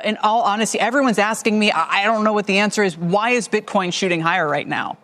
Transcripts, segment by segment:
In all honesty, everyone's asking me, I don't know what the answer is. Why is Bitcoin shooting higher right now?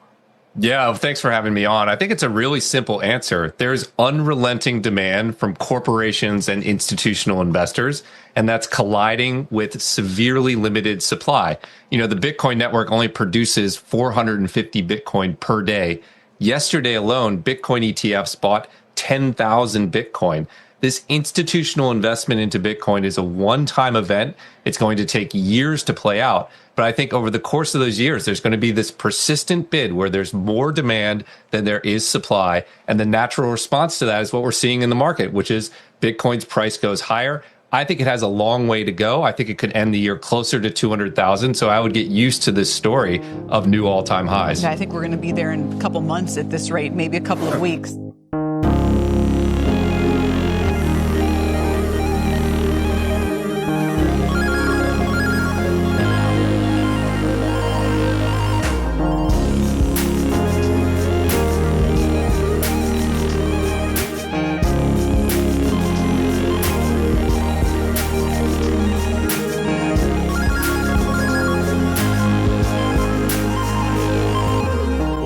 Yeah, thanks for having me on. I think it's a really simple answer. There's unrelenting demand from corporations and institutional investors, and that's colliding with severely limited supply. You know, the Bitcoin network only produces 450 Bitcoin per day. Yesterday alone, Bitcoin ETFs bought 10,000 Bitcoin. This institutional investment into Bitcoin is a one-time event. It's going to take years to play out. But I think over the course of those years, there's going to be this persistent bid where there's more demand than there is supply. And the natural response to that is what we're seeing in the market, which is Bitcoin's price goes higher. I think it has a long way to go. I think it could end the year closer to 200,000. So I would get used to this story of new all-time highs. I think we're going to be there in a couple months at this rate, maybe a couple of weeks.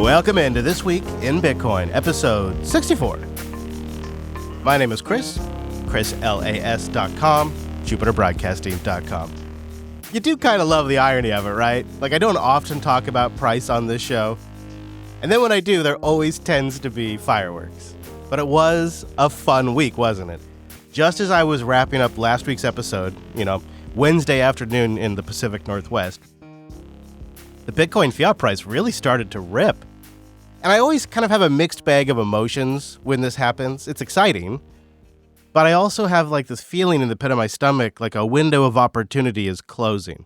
Welcome into This Week in Bitcoin, episode 64. My name is Chris, chrislas.com, jupiterbroadcasting.com. You do kind of love the irony of it, right? Like, I don't often talk about price on this show, and then when I do, there always tends to be fireworks. But it was a fun week, wasn't it? Just as I was wrapping up last week's episode, Wednesday afternoon in the Pacific Northwest, the Bitcoin fiat price really started to rip. And I always kind of have a mixed bag of emotions when this happens. It's exciting, but I also have like this feeling in the pit of my stomach like a window of opportunity is closing.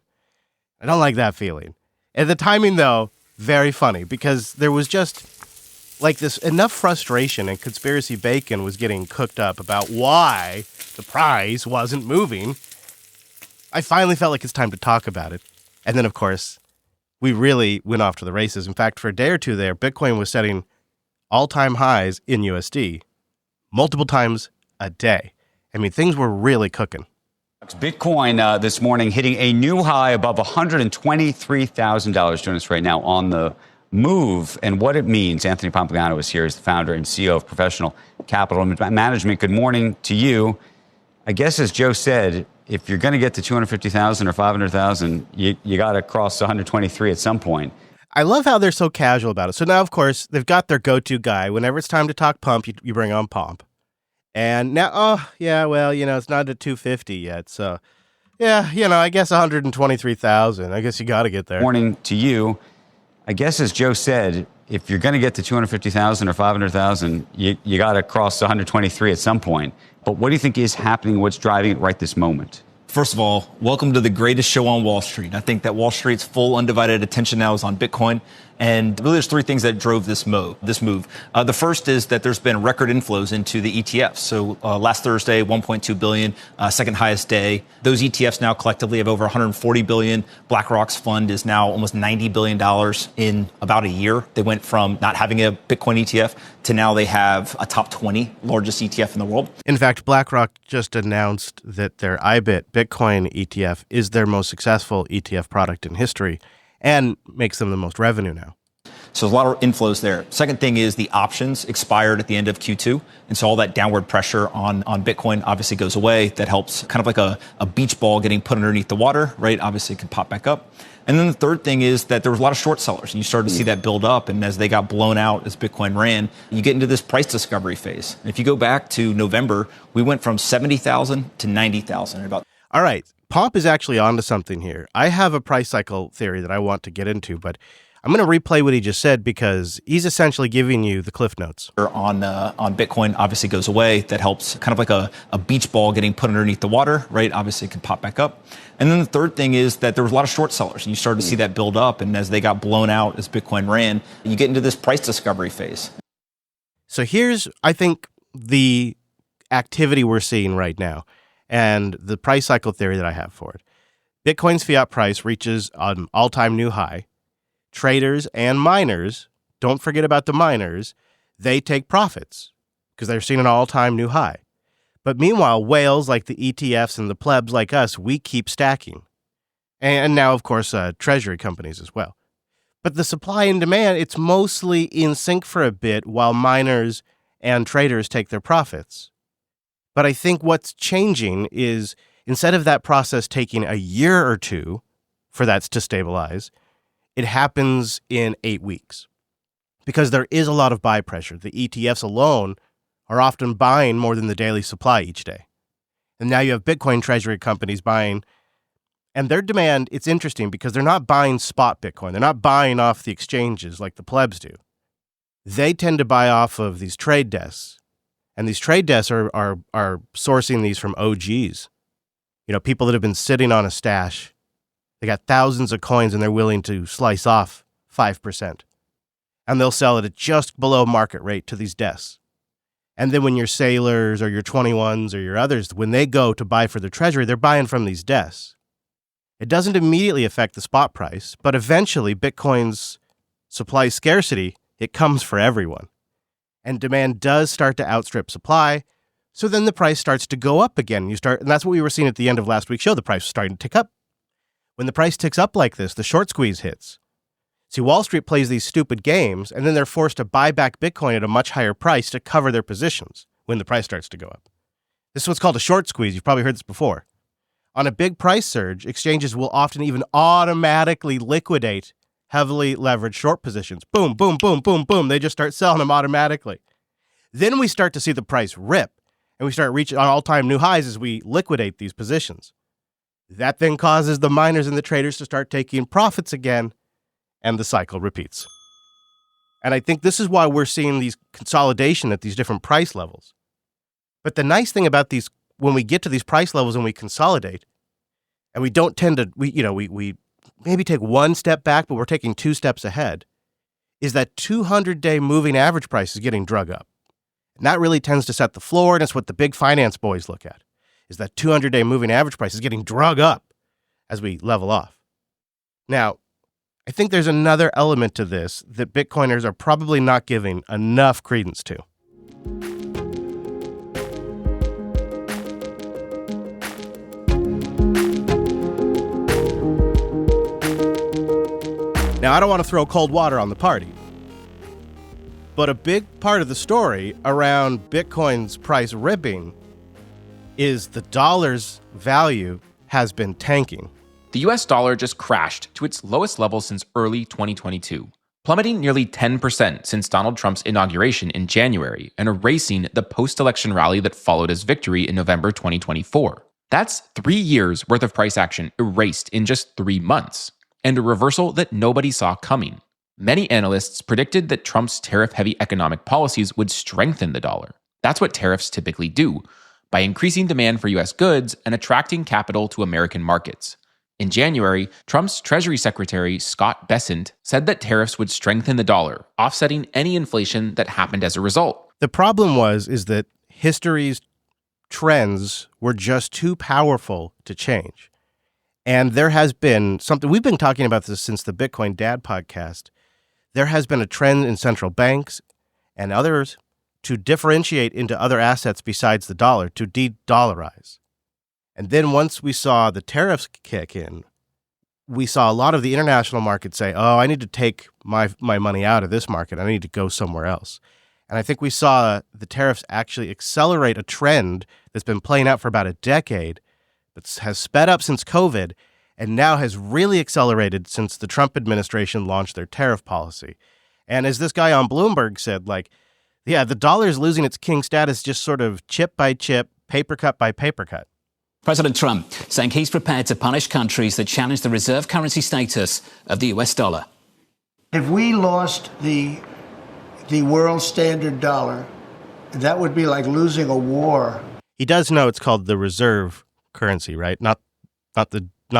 I don't like that feeling. And the timing, though, very funny, because there was just like this enough frustration and conspiracy bacon was getting cooked up about why the price wasn't moving. I finally felt like it's time to talk about it. And then, of course, we really went off to the races. In fact, for a day or two there, Bitcoin was setting all-time highs in USD multiple times a day. I mean, things were really cooking. Bitcoin this morning hitting a new high above $123,000. Joining us right now on the move and what it means. Anthony Pompliano is here as the founder and CEO of Professional Capital Management. Good morning to you. I guess, as Joe said, if you're going to get to 250,000 or 500,000, you got to cross 123 at some point. I love how they're so casual about it. So now, of course, they've got their go-to guy. Whenever it's time to talk pump, you bring on Pomp. And now, it's not at 250 yet. So, I guess 123,000. I guess you got to get there. Morning to you. I guess, as Joe said, if you're going to get to 250,000 or 500,000, you got to cross 123 at some point. But what do you think is happening? What's driving it right this moment? First of all, welcome to the greatest show on Wall Street. I think that Wall Street's full undivided attention now is on Bitcoin. And really, there's three things that drove this move. The first is that there's been record inflows into the ETFs. So last Thursday, 1.2 billion, second highest day. Those ETFs now collectively have over 140 billion. BlackRock's fund is now almost $90 billion in about a year. They went from not having a Bitcoin ETF to now they have a top 20 largest ETF in the world. In fact, BlackRock just announced that their IBIT Bitcoin ETF is their most successful ETF product in history and makes them the most revenue now. So there's a lot of inflows there. Second thing is the options expired at the end of Q2. And so all that downward pressure on Bitcoin obviously goes away. That helps kind of like a beach ball getting put underneath the water, right? Obviously it can pop back up. And then the third thing is that there was a lot of short sellers. And you started to see that build up. And as they got blown out, as Bitcoin ran, you get into this price discovery phase. And if you go back to November, we went from 70,000 to 90,000. All right. Pomp is actually onto something here. I have a price cycle theory that I want to get into, but I'm going to replay what he just said because he's essentially giving you the cliff notes. On Bitcoin obviously goes away. That helps kind of like a beach ball getting put underneath the water, right? Obviously it can pop back up. And then the third thing is that there was a lot of short sellers. And you started to see that build up. And as they got blown out, as Bitcoin ran, you get into this price discovery phase. So here's, I think, the activity we're seeing right now and the price cycle theory that I have for it. Bitcoin's fiat price reaches an all-time new high. Traders and miners, don't forget about the miners, they take profits because they're seeing an all-time new high. But meanwhile, whales like the ETFs and the plebs like us, we keep stacking. And now, of course, treasury companies as well. But the supply and demand, it's mostly in sync for a bit while miners and traders take their profits. But I think what's changing is instead of that process taking a year or two for that to stabilize, it happens in 8 weeks. Because there is a lot of buy pressure. The ETFs alone are often buying more than the daily supply each day. And now you have Bitcoin treasury companies buying, and their demand, it's interesting because they're not buying spot Bitcoin. They're not buying off the exchanges like the plebs do. They tend to buy off of these trade desks. And these trade desks are sourcing these from OGs. People that have been sitting on a stash. They got thousands of coins and they're willing to slice off 5%. And they'll sell it at just below market rate to these desks. And then when your sailors or your 21s or your others, when they go to buy for their treasury, they're buying from these desks. It doesn't immediately affect the spot price, but eventually Bitcoin's supply scarcity, it comes for everyone. And demand does start to outstrip supply, so then the price starts to go up again. And that's what we were seeing at the end of last week's show. The price was starting to tick up. When the price ticks up like this, the short squeeze hits. See, Wall Street plays these stupid games, and then they're forced to buy back Bitcoin at a much higher price to cover their positions when the price starts to go up. This is what's called a short squeeze. You've probably heard this before. On a big price surge, exchanges will often even automatically liquidate heavily leveraged short positions. Boom, boom, boom, boom, boom. They just start selling them automatically. Then we start to see the price rip, and we start reaching all-time new highs as we liquidate these positions. That then causes the miners and the traders to start taking profits again, and the cycle repeats. And I think this is why we're seeing these consolidation at these different price levels. But the nice thing about these, when we get to these price levels and we consolidate, and we don't tend to, we maybe take one step back, but we're taking 2 steps ahead, is that 200-day moving average price is getting drug up. And that really tends to set the floor, and it's what the big finance boys look at, is that 200-day moving average price is getting drug up as we level off. Now, I think there's another element to this that Bitcoiners are probably not giving enough credence to. Now, I don't want to throw cold water on the party, but a big part of the story around Bitcoin's price ripping is the dollar's value has been tanking. The US dollar just crashed to its lowest level since early 2022, plummeting nearly 10% since Donald Trump's inauguration in January and erasing the post-election rally that followed his victory in November 2024. That's 3 years worth of price action erased in just 3 months, and a reversal that nobody saw coming. Many analysts predicted that Trump's tariff-heavy economic policies would strengthen the dollar. That's what tariffs typically do, by increasing demand for US goods and attracting capital to American markets. In January, Trump's Treasury Secretary Scott Bessent said that tariffs would strengthen the dollar, offsetting any inflation that happened as a result. The problem is that history's trends were just too powerful to change. And there has been something, we've been talking about this since the Bitcoin Dad podcast. There has been a trend in central banks and others to differentiate into other assets besides the dollar, to de-dollarize. And then once we saw the tariffs kick in, we saw a lot of the international markets say, oh, I need to take my money out of this market. I need to go somewhere else. And I think we saw the tariffs actually accelerate a trend that's been playing out for about a decade, but has sped up since COVID, and now has really accelerated since the Trump administration launched their tariff policy. And as this guy on Bloomberg said, the dollar is losing its king status just sort of chip by chip, paper cut by paper cut. President Trump saying he's prepared to punish countries that challenge the reserve currency status of the US dollar. If we lost the world standard dollar, that would be like losing a war. He does know it's called the reserve currency, right? Not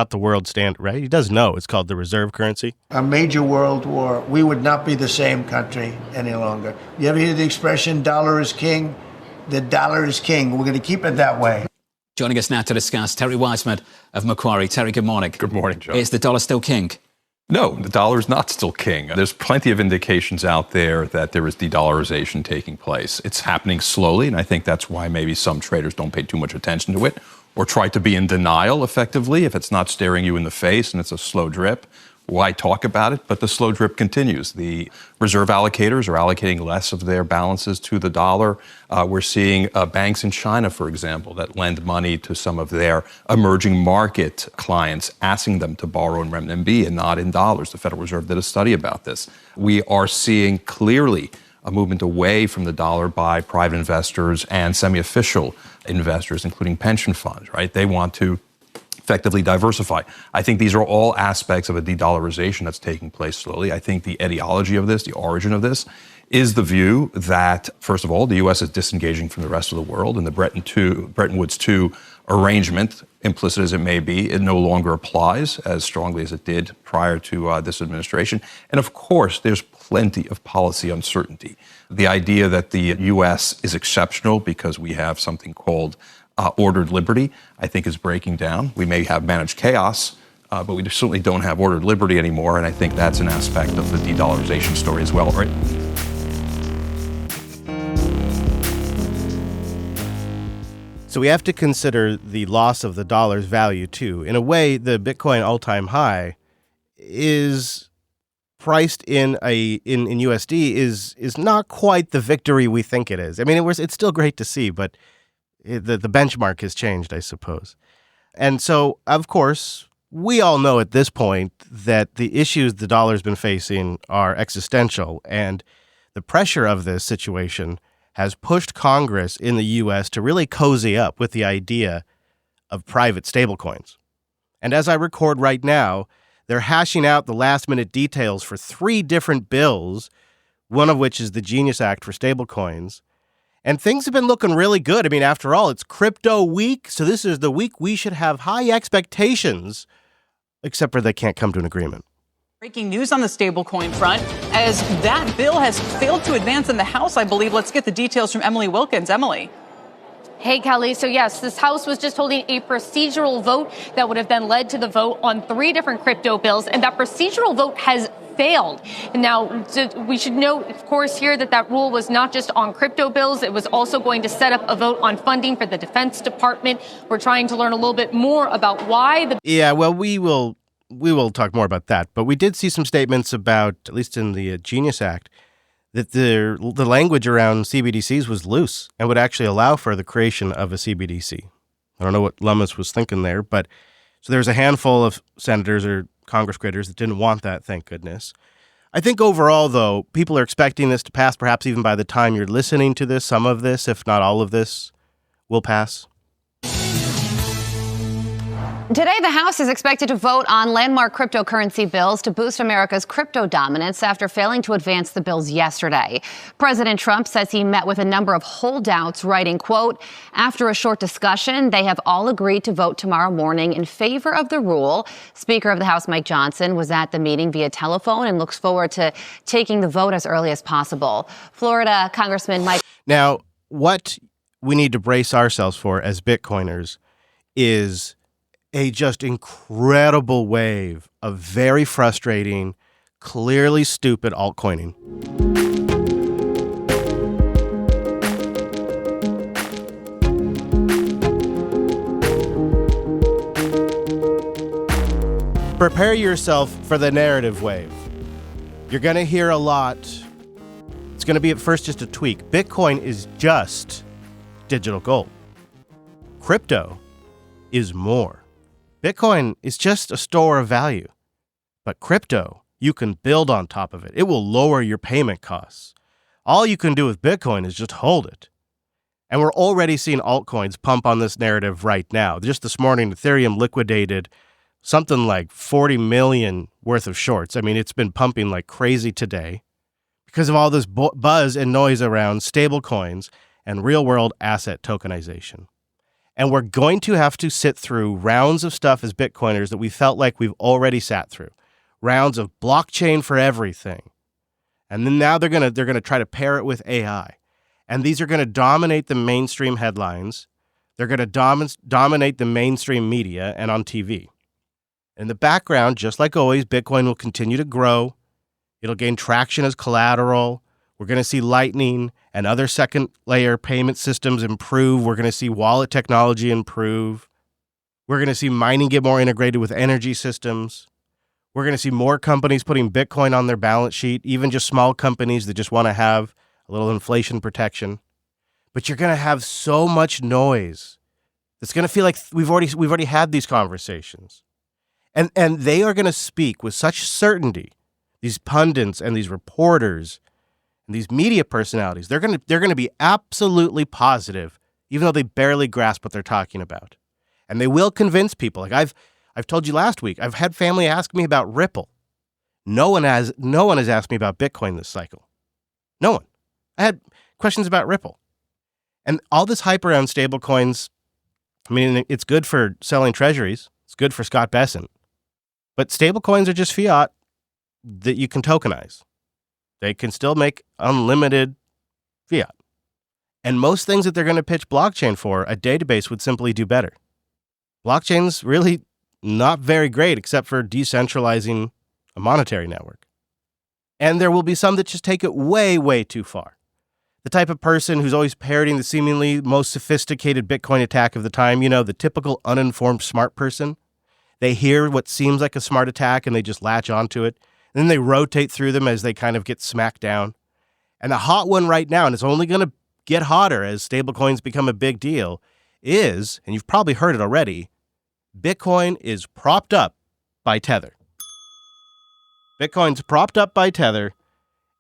the world standard, right? He does know it's called the reserve currency. A major world war, we would not be the same country any longer. You ever hear the expression, dollar is king? The dollar is king. We're going to keep it that way. Joining us now to discuss, Terry Wiseman of Macquarie. Terry, good morning. Good morning, John. Is the dollar still king? No, the dollar is not still king. There's plenty of indications out there that there is de-dollarization taking place. It's happening slowly, and I think that's why maybe some traders don't pay too much attention to it. or try to be in denial effectively if it's not staring you in the face and it's a slow drip. Why talk about it? But the slow drip continues. The reserve allocators are allocating less of their balances to the dollar. We're seeing banks in China, for example, that lend money to some of their emerging market clients, asking them to borrow in renminbi and not in dollars. The Federal Reserve did a study about this. We are seeing clearly a movement away from the dollar by private investors and semi-official investors, including pension funds, right? They want to effectively diversify. I think these are all aspects of a de-dollarization that's taking place slowly. I think the etiology of this, the origin of this, is the view that, first of all, the U.S. is disengaging from the rest of the world, and the Bretton Woods II arrangement, implicit as it may be, it no longer applies as strongly as it did prior to this administration. And of course, there's plenty of policy uncertainty. The idea that the U.S. is exceptional because we have something called ordered liberty, I think, is breaking down. We may have managed chaos, but we certainly don't have ordered liberty anymore, and I think that's an aspect of the de-dollarization story as well, right? So we have to consider the loss of the dollar's value, too. In a way, the Bitcoin all-time high is priced in USD is not quite the victory we think it is. I mean, it's still great to see, but the benchmark has changed, I suppose. And so, of course, we all know at this point that the issues the dollar's been facing are existential, and the pressure of this situation has pushed Congress in the U.S. to really cozy up with the idea of private stablecoins. And as I record right now, they're hashing out the last-minute details for 3 different bills, one of which is the Genius Act for stablecoins. And things have been looking really good. I mean, after all, it's crypto week, so this is the week we should have high expectations, except for they can't come to an agreement. Breaking news on the stablecoin front, as that bill has failed to advance in the House, I believe. Let's get the details from Emily Wilkins. Emily. Hey, Kelly. So, yes, this House was just holding a procedural vote that would have then led to the vote on 3 different crypto bills. And that procedural vote has failed. Now, we should note, of course, here that rule was not just on crypto bills. It was also going to set up a vote on funding for the Defense Department. We're trying to learn a little bit more about why. Yeah, well, we will talk more about that. But we did see some statements about, at least in the Genius Act, that the language around CBDCs was loose and would actually allow for the creation of a CBDC. I don't know what Lummis was thinking there, but so there's a handful of senators or Congress creators that didn't want that, thank goodness. I think overall, though, people are expecting this to pass, perhaps even by the time you're listening to this. Some of this, if not all of this, will pass. Today, the House is expected to vote on landmark cryptocurrency bills to boost America's crypto dominance after failing to advance the bills yesterday. President Trump says he met with a number of holdouts, writing, quote, "After a short discussion, they have all agreed to vote tomorrow morning in favor of the rule." Speaker of the House, Mike Johnson, was at the meeting via telephone and looks forward to taking the vote as early as possible. Florida Congressman Mike. Now, what we need to brace ourselves for as Bitcoiners is a just incredible wave of very frustrating, clearly stupid altcoining. Prepare yourself for the narrative wave. You're going to hear a lot. It's going to be at first just a tweak. Bitcoin is just digital gold. Crypto is more. Bitcoin is just a store of value, but crypto, you can build on top of it. It will lower your payment costs. All you can do with Bitcoin is just hold it. And we're already seeing altcoins pump on this narrative right now. Just this morning, Ethereum liquidated something like 40 million worth of shorts. I mean, it's been pumping like crazy today because of all this buzz and noise around stablecoins and real-world asset tokenization. And we're going to have to sit through rounds of stuff as Bitcoiners that we felt like we've already sat through. Rounds of blockchain for everything. And then now they're gonna try to pair it with AI. And these are going to dominate the mainstream headlines. They're going to dominate the mainstream media and on TV. In the background, just like always, Bitcoin will continue to grow. It'll gain traction as collateral. We're going to see Lightning and other second-layer payment systems improve. We're going to see wallet technology improve. We're going to see mining get more integrated with energy systems. We're going to see more companies putting Bitcoin on their balance sheet, even just small companies that just want to have a little inflation protection. But you're going to have so much noise. It's going to feel like we've already had these conversations. And they are going to speak with such certainty. These pundits and these reporters and these media personalities, they're going to be absolutely positive, even though they barely grasp what they're talking about. And they will convince people. Like I've told you last week, I've had family ask me about Ripple. No one has asked me about Bitcoin this cycle. No one. I had questions about Ripple. And all this hype around stablecoins, I mean, it's good for selling treasuries. It's good for Scott Bessent. But stablecoins are just fiat that you can tokenize. They can still make unlimited fiat. And most things that they're going to pitch blockchain for, a database would simply do better. Blockchain's really not very great except for decentralizing a monetary network. And there will be some that just take it way, way too far. The type of person who's always parroting the seemingly most sophisticated Bitcoin attack of the time, the typical uninformed smart person. They hear what seems like a smart attack and they just latch onto it. And then they rotate through them as they kind of get smacked down. And the hot one right now, and it's only going to get hotter as stablecoins become a big deal, is, and you've probably heard it already, Bitcoin is propped up by Tether. Bitcoin's propped up by Tether,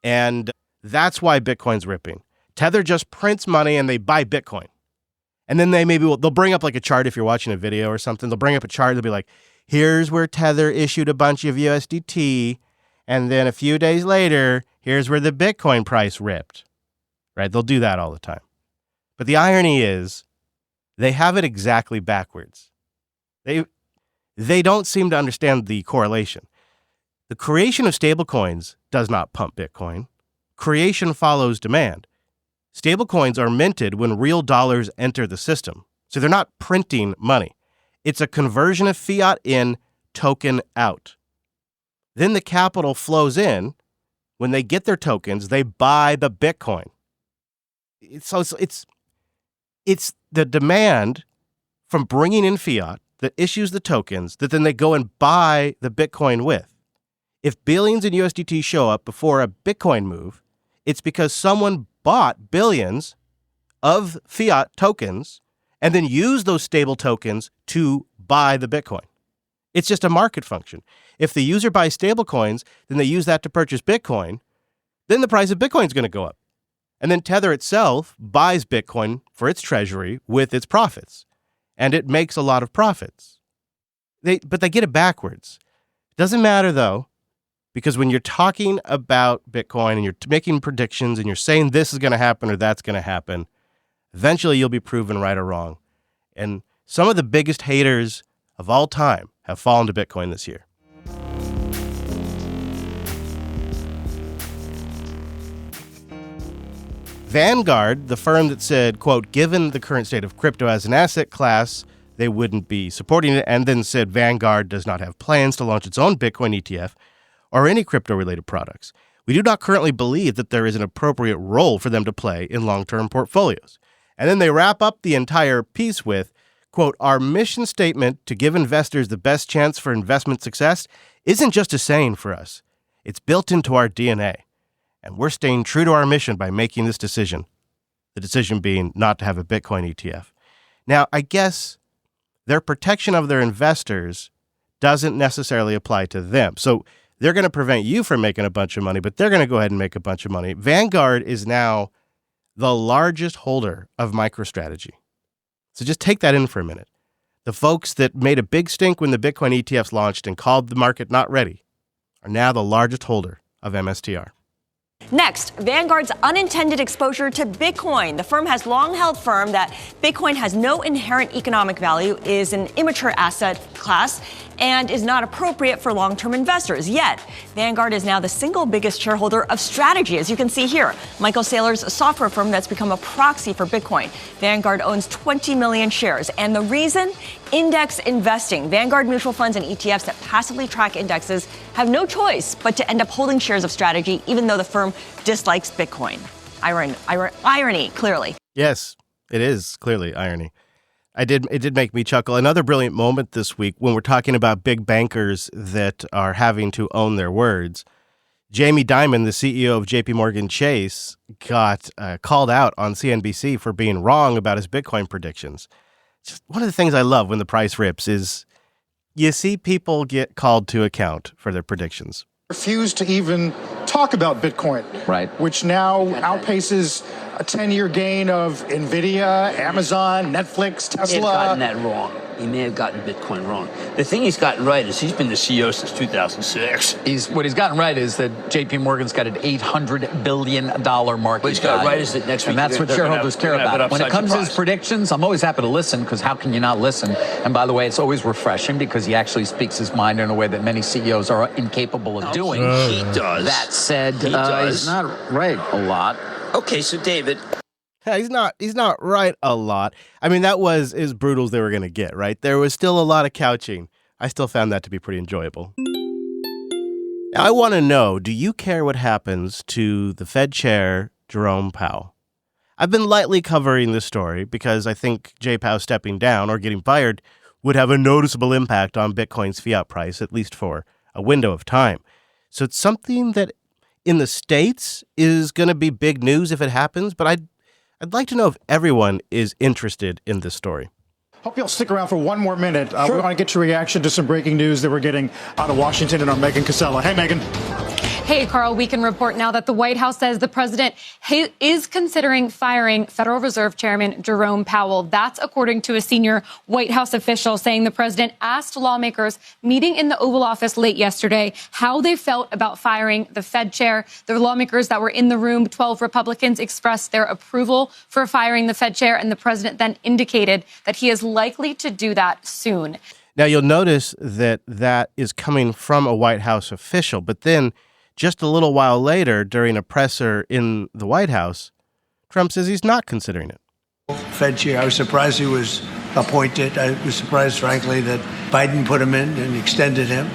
and that's why Bitcoin's ripping. Tether just prints money and they buy Bitcoin. And then they'll bring up like a chart if you're watching a video or something. They'll bring up a chart. They'll be like, here's where Tether issued a bunch of USDT. And then a few days later, here's where the Bitcoin price ripped. Right? They'll do that all the time. But the irony is they have it exactly backwards. They don't seem to understand the correlation. The creation of stablecoins does not pump Bitcoin. Creation follows demand. Stablecoins are minted when real dollars enter the system. So they're not printing money. It's a conversion of fiat in, token out. Then the capital flows in. When they get their tokens, they buy the Bitcoin. So it's the demand from bringing in fiat that issues the tokens that then they go and buy the Bitcoin with. If billions in USDT show up before a Bitcoin move, it's because someone bought billions of fiat tokens and then used those stable tokens to buy the Bitcoin. It's just a market function. If the user buys stable coins, then they use that to purchase Bitcoin, then the price of Bitcoin is going to go up. And then Tether itself buys Bitcoin for its treasury with its profits. And it makes a lot of profits. But they get it backwards. Doesn't matter, though, because when you're talking about Bitcoin and you're making predictions and you're saying this is going to happen or that's going to happen, eventually you'll be proven right or wrong. And some of the biggest haters of all time have fallen to Bitcoin this year. Vanguard, the firm that said, quote, given the current state of crypto as an asset class, they wouldn't be supporting it, and then said Vanguard does not have plans to launch its own Bitcoin ETF or any crypto-related products. We do not currently believe that there is an appropriate role for them to play in long-term portfolios. And then they wrap up the entire piece with, quote, our mission statement to give investors the best chance for investment success isn't just a saying for us. It's built into our DNA. And we're staying true to our mission by making this decision. The decision being not to have a Bitcoin ETF. Now, I guess their protection of their investors doesn't necessarily apply to them. So they're going to prevent you from making a bunch of money, but they're going to go ahead and make a bunch of money. Vanguard is now the largest holder of MicroStrategy. So just take that in for a minute. The folks that made a big stink when the Bitcoin ETFs launched and called the market not ready are now the largest holder of MSTR. Next, Vanguard's unintended exposure to Bitcoin. The firm has long held firm that Bitcoin has no inherent economic value, is an immature asset class, and is not appropriate for long-term investors. Yet, Vanguard is now the single biggest shareholder of Strategy, as you can see here. Michael Saylor's software firm that's become a proxy for Bitcoin. Vanguard owns 20 million shares. And the reason? Index investing. Vanguard mutual funds and ETFs that passively track indexes have no choice but to end up holding shares of Strategy, even though the firm dislikes Bitcoin. Irony, clearly. Yes, it is clearly irony. It did make me chuckle. Another brilliant moment this week when we're talking about big bankers that are having to own their words. Jamie Dimon, the CEO of JP Morgan Chase, got called out on CNBC for being wrong about his Bitcoin predictions. Just one of the things I love when the price rips is you see people get called to account for their predictions. Refused to even talk about Bitcoin, right? Which now outpaces a 10-year gain of Nvidia, Amazon, Netflix, Tesla. He may have gotten that wrong. He may have gotten Bitcoin wrong. The thing he's gotten right is he's been the CEO since 2006. What he's gotten right is that JP Morgan's got an $800 billion market What he's got value. right is that next week, and that's what shareholders care about. When it comes to his predictions, I'm always happy to listen, because how can you not listen? And by the way, it's always refreshing because he actually speaks his mind in a way that many CEOs are incapable of doing. He does. That said, he's not right a lot. Okay, so David. Yeah, he's not right a lot. I mean, that was as brutal as they were going to get, right? There was still a lot of couching. I still found that to be pretty enjoyable. Now, I want to know, do you care what happens to the Fed chair, Jerome Powell? I've been lightly covering this story because I think J. Powell stepping down or getting fired would have a noticeable impact on Bitcoin's fiat price, at least for a window of time. So it's something that in the States is going to be big news if it happens, but I'd like to know if everyone is interested in this story. Hope you'll stick around for one more minute. Sure. We want to get your reaction to some breaking news that we're getting out of Washington and our Megan Casella. Hey, Megan. Hey, Carl, we can report now that the White House says the president is considering firing Federal Reserve Chairman Jerome Powell. That's according to a senior White House official, saying the president asked lawmakers meeting in the Oval Office late yesterday how they felt about firing the Fed chair. The lawmakers that were in the room, 12 Republicans, expressed their approval for firing the Fed chair, and the president then indicated that he is likely to do that soon. Now, you'll notice that is coming from a White House official, but then just a little while later, during a presser in the White House, Trump says he's not considering it. Fed chair, I was surprised he was appointed. I was surprised, frankly, that Biden put him in and extended him,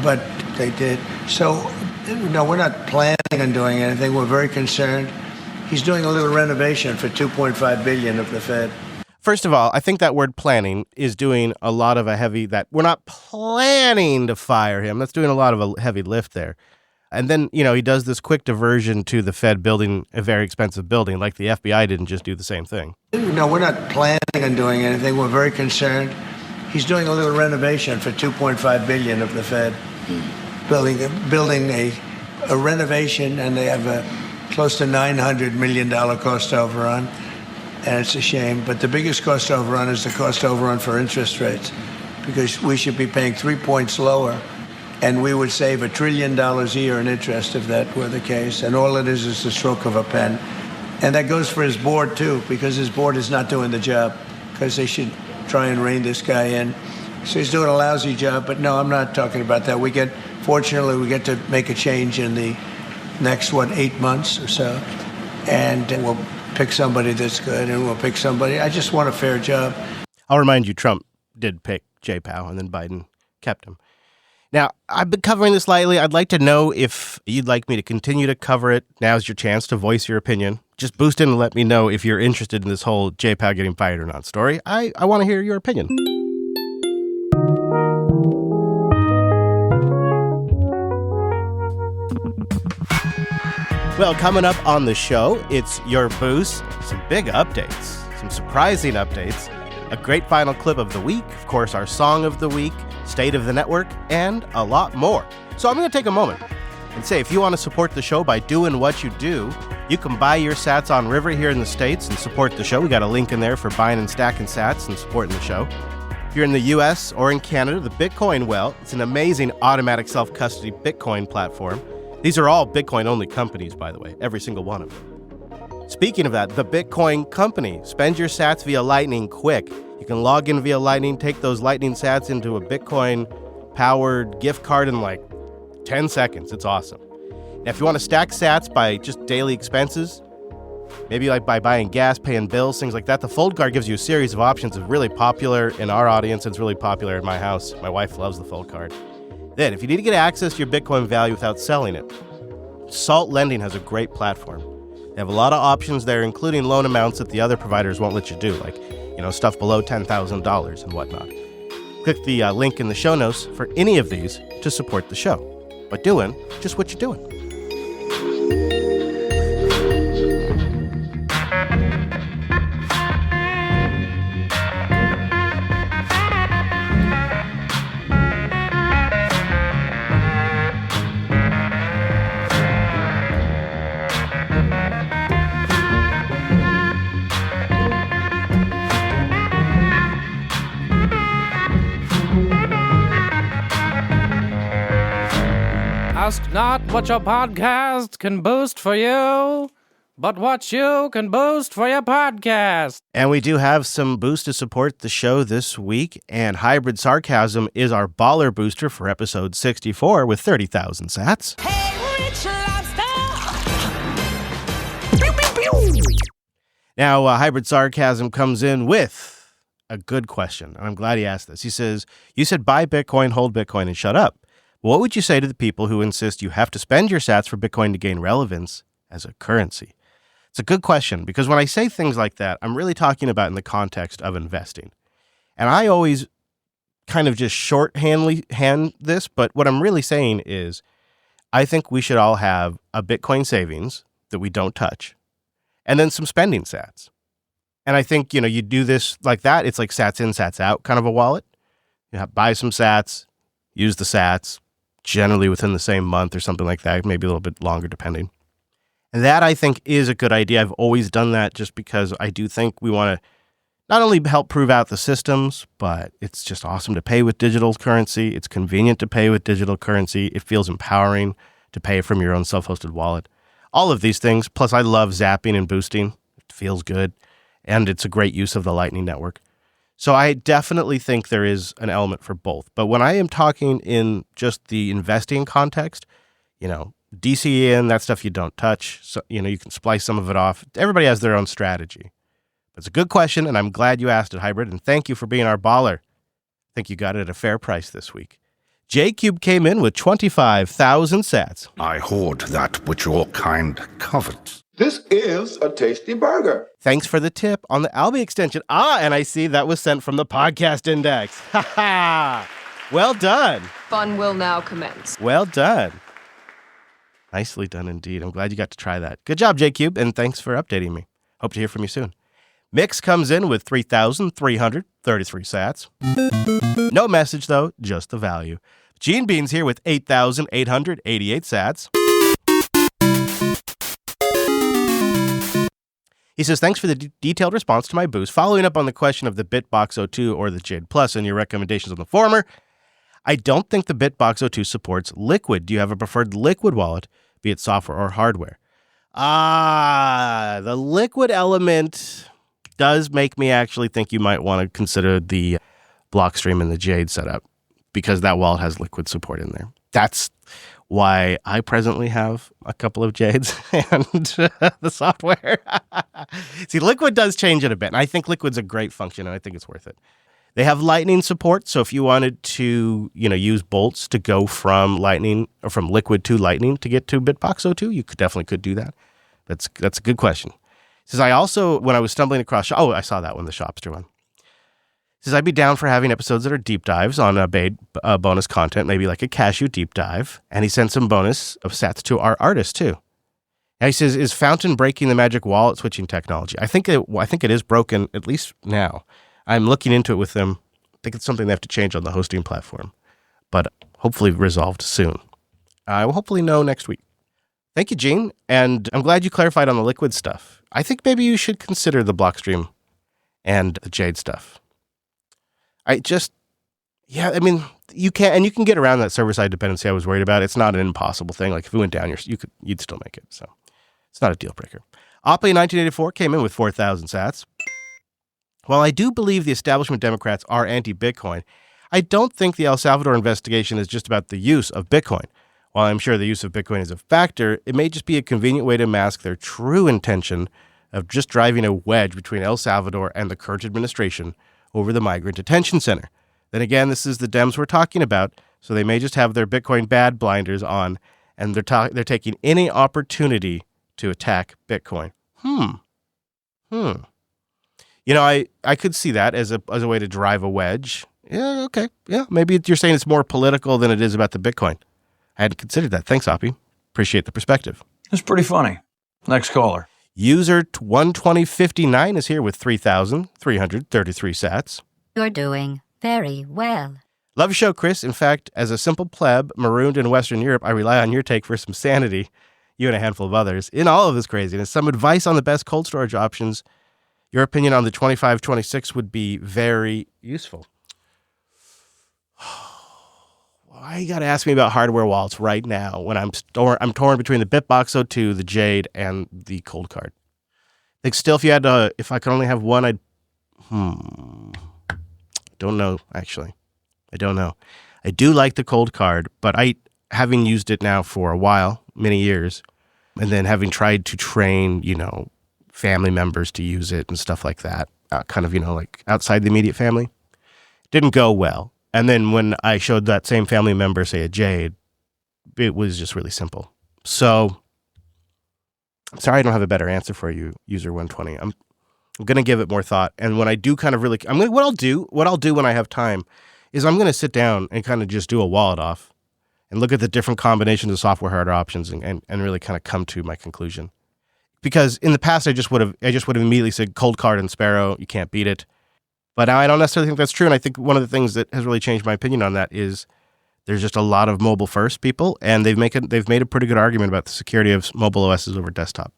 but they did. So, no, we're not planning on doing anything. We're very concerned. He's doing a little renovation for $2.5 billion of the Fed. First of all, I think that word planning is doing a lot of that we're not planning to fire him. That's doing a lot of a heavy lift there. And then, he does this quick diversion to the Fed building a very expensive building, like the FBI didn't just do the same thing. No, we're not planning on doing anything. We're very concerned. He's doing a little renovation for $2.5 billion of the Fed, building a renovation, and they have a close to $900 million cost overrun, and it's a shame. But the biggest cost overrun is the cost overrun for interest rates, because we should be paying 3 points lower. And we would save $1 trillion a year in interest if that were the case. And all it is the stroke of a pen. And that goes for his board, too, because his board is not doing the job, because they should try and rein this guy in. So he's doing a lousy job. But no, I'm not talking about that. Fortunately, we get to make a change in the next, 8 months or so. And we'll pick somebody that's good, and we'll pick somebody. I just want a fair job. I'll remind you, Trump did pick J. Powell, and then Biden kept him. Now, I've been covering this lightly. I'd like to know if you'd like me to continue to cover it. Now's your chance to voice your opinion. Just boost in and let me know if you're interested in this whole J. Powell getting fired or not story. I want to hear your opinion. Well, coming up on the show, it's your boost, some big updates, some surprising updates, a great final clip of the week, of course, our song of the week, state of the network, and a lot more. So I'm going to take a moment and say, if you want to support the show by doing what you do, you can buy your sats on River here in the States and support the show. We got a link in there for buying and stacking sats and supporting the show. If you're in the U.S. or in Canada, the Bitcoin Well, it's an amazing automatic self-custody Bitcoin platform. These are all Bitcoin-only companies, by the way, every single one of them. Speaking of that, the Bitcoin Company. Spend your sats via Lightning quick. You can log in via Lightning, take those Lightning sats into a Bitcoin-powered gift card in 10 seconds. It's awesome. Now, if you want to stack sats by just daily expenses, maybe by buying gas, paying bills, things like that, the Fold Card gives you a series of options. It's really popular in our audience. It's really popular in my house. My wife loves the Fold Card. Then, if you need to get access to your Bitcoin value without selling it, Salt Lending has a great platform. They have a lot of options there, including loan amounts that the other providers won't let you do. stuff below $10,000 and whatnot. Click the link in the show notes for any of these to support the show by doing just what you're doing. Ask not what your podcast can boost for you, but what you can boost for your podcast. And we do have some boost to support the show this week, and Hybrid Sarcasm is our baller booster for episode 64 with 30,000 sats. Hey, Rich Now, Hybrid Sarcasm comes in with a good question, and I'm glad he asked this. He says, you said buy Bitcoin, hold Bitcoin, and shut up. What would you say to the people who insist you have to spend your sats for Bitcoin to gain relevance as a currency? It's a good question, because when I say things like that, I'm really talking about in the context of investing. And I always kind of just shorthand this, but what I'm really saying is I think we should all have a Bitcoin savings that we don't touch, and then some spending sats. And I think, you do this like that. It's like sats in, sats out kind of a wallet. Buy some sats, use the sats, generally within the same month or something like that, maybe a little bit longer depending. And that, I think, is a good idea. I've always done that just because I do think we want to not only help prove out the systems, but it's just awesome to pay with digital currency. It's convenient to pay with digital currency. It feels empowering to pay from your own self-hosted wallet. All of these things. Plus, I love zapping and boosting. It feels good. And it's a great use of the Lightning Network. So I definitely think there is an element for both. But when I am talking in just the investing context, DCN, that stuff you don't touch. So, you can splice some of it off. Everybody has their own strategy. But it's a good question, and I'm glad you asked it, Hybrid. And thank you for being our baller. I think you got it at a fair price this week. J-Cube came in with 25,000 sats. I hoard that which your kind covets. This is a tasty burger. Thanks for the tip on the Albi extension. And I see that was sent from the podcast index. Ha ha! Well done. Fun will now commence. Well done. Nicely done indeed. I'm glad you got to try that. Good job, J-Cube, and thanks for updating me. Hope to hear from you soon. Mix comes in with 3,333 sats. No message, though, just the value. Gene Bean's here with 8,888 sats. He says, thanks for the detailed response to my boost. Following up on the question of the BitBox 02 or the Jade Plus and your recommendations on the former, I don't think the BitBox 02 supports Liquid. Do you have a preferred Liquid wallet, be it software or hardware? The Liquid element does make me actually think you might want to consider the Blockstream and the Jade setup, because that wallet has Liquid support in there. That's why I presently have a couple of Jades and the software. See, Liquid does change it a bit, and I think Liquid's a great function, and I think it's worth it. They have Lightning support, so if you wanted to, use bolts to go from Lightning or from Liquid to Lightning to get to BitBox 02, you could do that. That's a good question. He says, I also, when I was stumbling across, I saw that one, the Shopster one. He says, I'd be down for having episodes that are deep dives on bonus content, maybe like a cashew deep dive. And he sent some bonus of sats to our artist, too. Now he says, is Fountain breaking the magic wallet switching technology? I think it is broken, at least now. I'm looking into it with them. I think it's something they have to change on the hosting platform, but hopefully resolved soon. I will hopefully know next week. Thank you, Gene. And I'm glad you clarified on the Liquid stuff. I think maybe you should consider the Blockstream and the Jade stuff. You can get around that server-side dependency I was worried about. It's not an impossible thing. Like if it went down, you'd still make it. So it's not a deal breaker. Oppie 1984 came in with 4,000 sats. While I do believe the establishment Democrats are anti-Bitcoin, I don't think the El Salvador investigation is just about the use of Bitcoin. While I'm sure the use of Bitcoin is a factor, it may just be a convenient way to mask their true intention of just driving a wedge between El Salvador and the current administration over the migrant detention center. Then again, this is the Dems we're talking about, so they may just have their Bitcoin bad blinders on, and they're taking any opportunity to attack Bitcoin. I could see that as a way to drive a wedge. Yeah, okay. Yeah, maybe you're saying it's more political than it is about the Bitcoin. I hadn't considered that. Thanks, Oppie. Appreciate the perspective. It's pretty funny. Next caller. User 12059 is here with 3,333 sats. You're doing very well. Love your show, Chris. In fact, as a simple pleb marooned in Western Europe, I rely on your take for some sanity, you and a handful of others, in all of this craziness. Some advice on the best cold storage options. Your opinion on the 2526 would be very useful. Why you got to ask me about hardware wallets right now when I'm torn between the BitBox 02, the Jade, and the Cold Card? I think still, if I could only have one, I'd. Don't know, actually. I don't know. I do like the Cold Card, but having used it now for a while, many years, and then having tried to train, family members to use it and stuff like that, kind of, like outside the immediate family, didn't go well. And then when I showed that same family member, say, a Jade, it was just really simple. So I'm sorry I don't have a better answer for you, user 120. I'm going to give it more thought. And when I do kind of really, what I'll do when I have time is I'm going to sit down and kind of just do a wallet off and look at the different combinations of software hardware options and really kind of come to my conclusion. Because in the past, I just would have immediately said Cold Card and Sparrow, you can't beat it. But now I don't necessarily think that's true. And I think one of the things that has really changed my opinion on that is there's just a lot of mobile first people, and they've made a pretty good argument about the security of mobile OSs over desktop.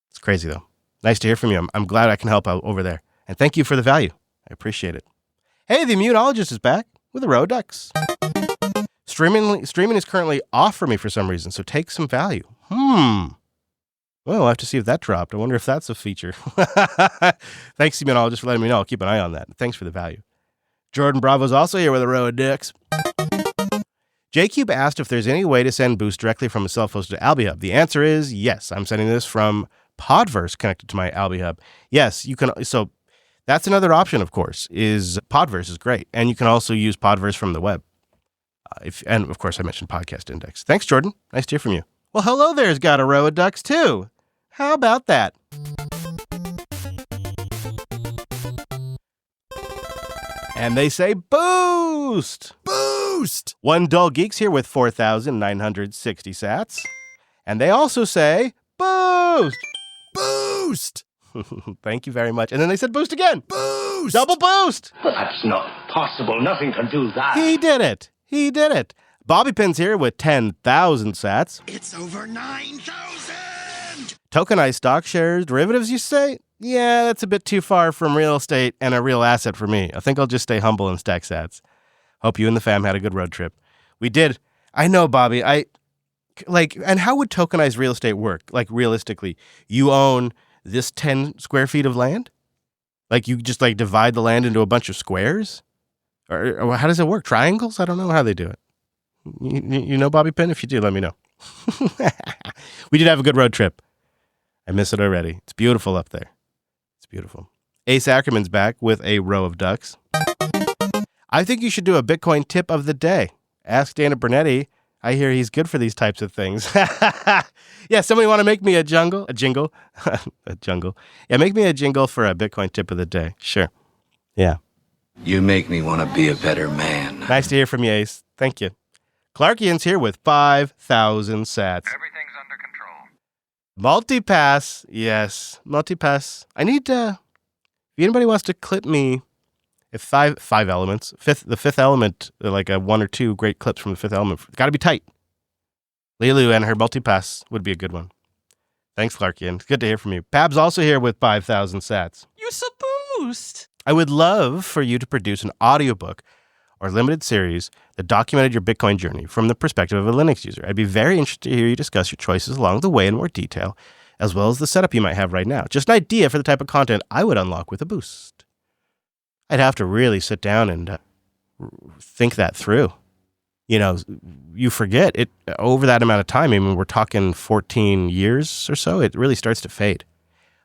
It's crazy though. Nice to hear from you. I'm glad I can help out over there. And thank you for the value. I appreciate it. Hey, the immunologist is back with the Row Ducks. Streaming is currently off for me for some reason, so take some value. Well, I'll have to see if that dropped. I wonder if that's a feature. Thanks, immunologist, for letting me know. I'll keep an eye on that. Thanks for the value. Jordan Bravo's also here with a Row of Ducks. JCube asked if there's any way to send Boost directly from a self-hosted AlbiHub. The answer is yes. I'm sending this from Podverse connected to my AlbiHub. Yes, you can. So that's another option, of course, is Podverse is great. And you can also use Podverse from the web. And of course, I mentioned Podcast Index. Thanks, Jordan. Nice to hear from you. Well, hello there's got a Row of Ducks too. How about that? And they say boost! Boost! One Dull Geek's here with 4,960 sats. And they also say boost! Boost! Thank you very much. And then they said boost again. Boost! Double boost! That's not possible. Nothing can do that. He did it. Bobby Pin's here with 10,000 sats. It's over 9,000! Tokenized stock shares, derivatives, you say? Yeah, that's a bit too far from real estate and a real asset for me. I think I'll just stay humble and stack sats. Hope you and the fam had a good road trip. We did. I know, Bobby. And how would tokenized real estate work? Like, realistically, you own this 10 square feet of land? Like, you just, divide the land into a bunch of squares? Or how does it work? Triangles? I don't know how they do it. You know Bobby Pin? If you do, let me know. We did have a good road trip. I miss it already. It's beautiful up there. It's beautiful. Ace Ackerman's back with a Row of Ducks. I think you should do a Bitcoin tip of the day. Ask Dana Bernetti. I hear he's good for these types of things. Yeah, somebody want to make me a jingle? A jingle? Yeah, make me a jingle for a Bitcoin tip of the day. Sure. Yeah. You make me want to be a better man. Nice to hear from you, Ace. Thank you. Clarkian's here with 5,000 sats. Everything's under control. Multipass. Yes, multipass. I need if anybody wants to clip me, if five elements, the fifth element, like a one or two great clips from the fifth element, got to be tight. Lilu and her multipass would be a good one. Thanks, Clarkian. It's good to hear from you. Pab's also here with 5,000 sats. You're so boost. I would love for you to produce an audiobook or limited series that documented your Bitcoin journey from the perspective of a Linux user. I'd be very interested to hear you discuss your choices along the way in more detail, as well as the setup you might have right now. Just an idea for the type of content I would unlock with a boost. I'd have to really sit down and think that through. You forget it over that amount of time. I mean, we're talking 14 years or so. It really starts to fade.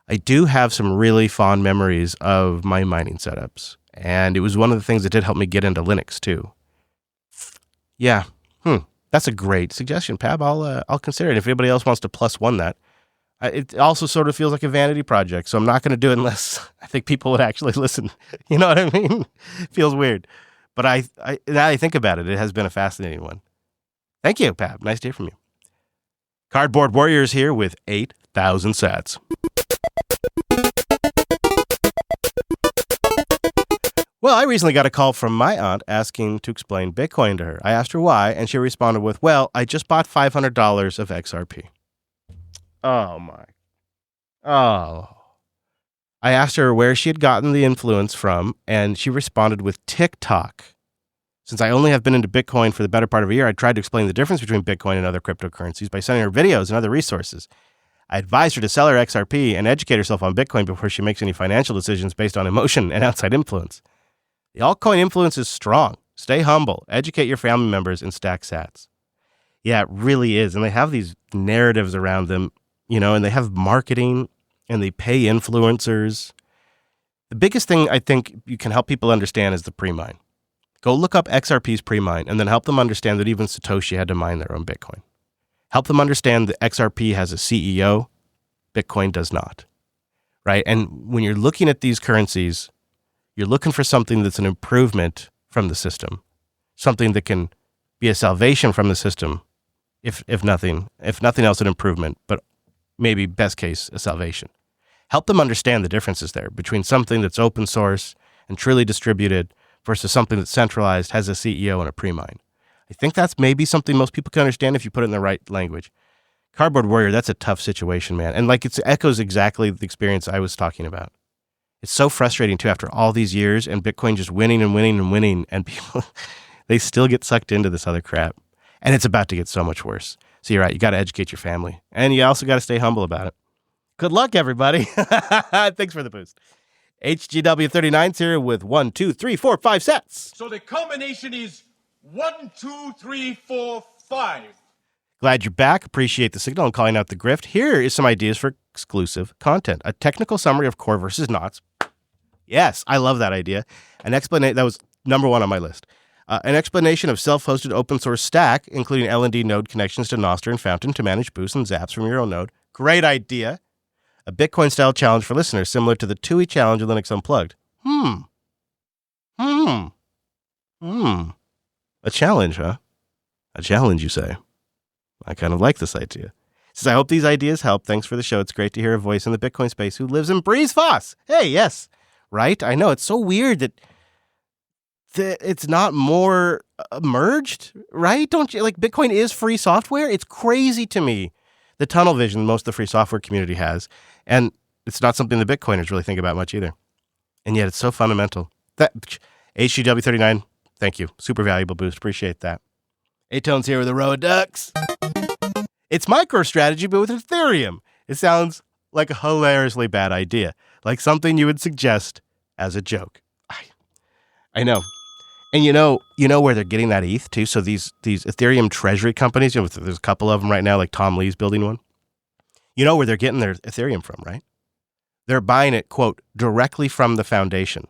I do have some really fond memories of my mining setups. And it was one of the things that did help me get into Linux too. Yeah. That's a great suggestion, Pab. I'll consider it. If anybody else wants to +1 that, It also sort of feels like a vanity project, so I'm not going to do it unless I think people would actually listen. You know what I mean? Feels weird. But now that I think about it, it has been a fascinating one. Thank you, Pab. Nice to hear from you. Cardboard Warriors here with 8,000 sats. Well, I recently got a call from my aunt asking to explain Bitcoin to her. I asked her why, and she responded with, well, I just bought $500 of XRP. Oh, my. Oh. I asked her where she had gotten the influence from, and she responded with TikTok. Since I only have been into Bitcoin for the better part of a year, I tried to explain the difference between Bitcoin and other cryptocurrencies by sending her videos and other resources. I advised her to sell her XRP and educate herself on Bitcoin before she makes any financial decisions based on emotion and outside influence. The altcoin influence is strong. Stay humble, educate your family members, and stack sats. Yeah, it really is. And they have these narratives around them, and they have marketing and they pay influencers. The biggest thing I think you can help people understand is the pre-mine. Go look up XRP's pre-mine and then help them understand that even Satoshi had to mine their own Bitcoin. Help them understand that XRP has a CEO, Bitcoin does not, right? And when you're looking at these currencies, you're looking for something that's an improvement from the system, something that can be a salvation from the system, if nothing else, an improvement, but maybe best case, a salvation. Help them understand the differences there between something that's open source and truly distributed versus something that's centralized, has a CEO and a pre-mine. I think that's maybe something most people can understand if you put it in the right language. Cardboard Warrior, that's a tough situation, man. And it echoes exactly the experience I was talking about. It's so frustrating, too, after all these years and Bitcoin just winning and winning and winning, and people, they still get sucked into this other crap. And it's about to get so much worse. So you're right, you got to educate your family. And you also got to stay humble about it. Good luck, everybody. Thanks for the boost. HGW39's here with 1, 2, 3, 4, 5 sets. So the combination is 1, 2, 3, 4, 5. Glad you're back. Appreciate the signal and calling out the grift. Here is some ideas for exclusive content. A technical summary of core versus knots. Yes, I love that idea. An explanation that was number 1 on my list. An explanation of self-hosted open source stack, including L&D node connections to Nostr and Fountain to manage boosts and zaps from your own node. Great idea. A Bitcoin-style challenge for listeners, similar to the TUI challenge in Linux Unplugged. A challenge, huh? A challenge, you say? I kind of like this idea. Says, I hope these ideas help. Thanks for the show. It's great to hear a voice in the Bitcoin space who lives and breathes FOSS. Hey, yes. Right? I know. It's so weird that it's not more merged, right? Don't you? Bitcoin is free software. It's crazy to me. The tunnel vision most of the free software community has. And it's not something the Bitcoiners really think about much either. And yet it's so fundamental. HGW39, thank you. Super valuable boost. Appreciate that. A-Tone's here with the Roa Ducks. It's MicroStrategy, but with Ethereum. It sounds like a hilariously bad idea. Like something you would suggest as a joke. I know. And you know where they're getting that ETH too? So these Ethereum treasury companies, there's a couple of them right now, like Tom Lee's building one. You know where they're getting their Ethereum from, right? They're buying it, quote, directly from the foundation.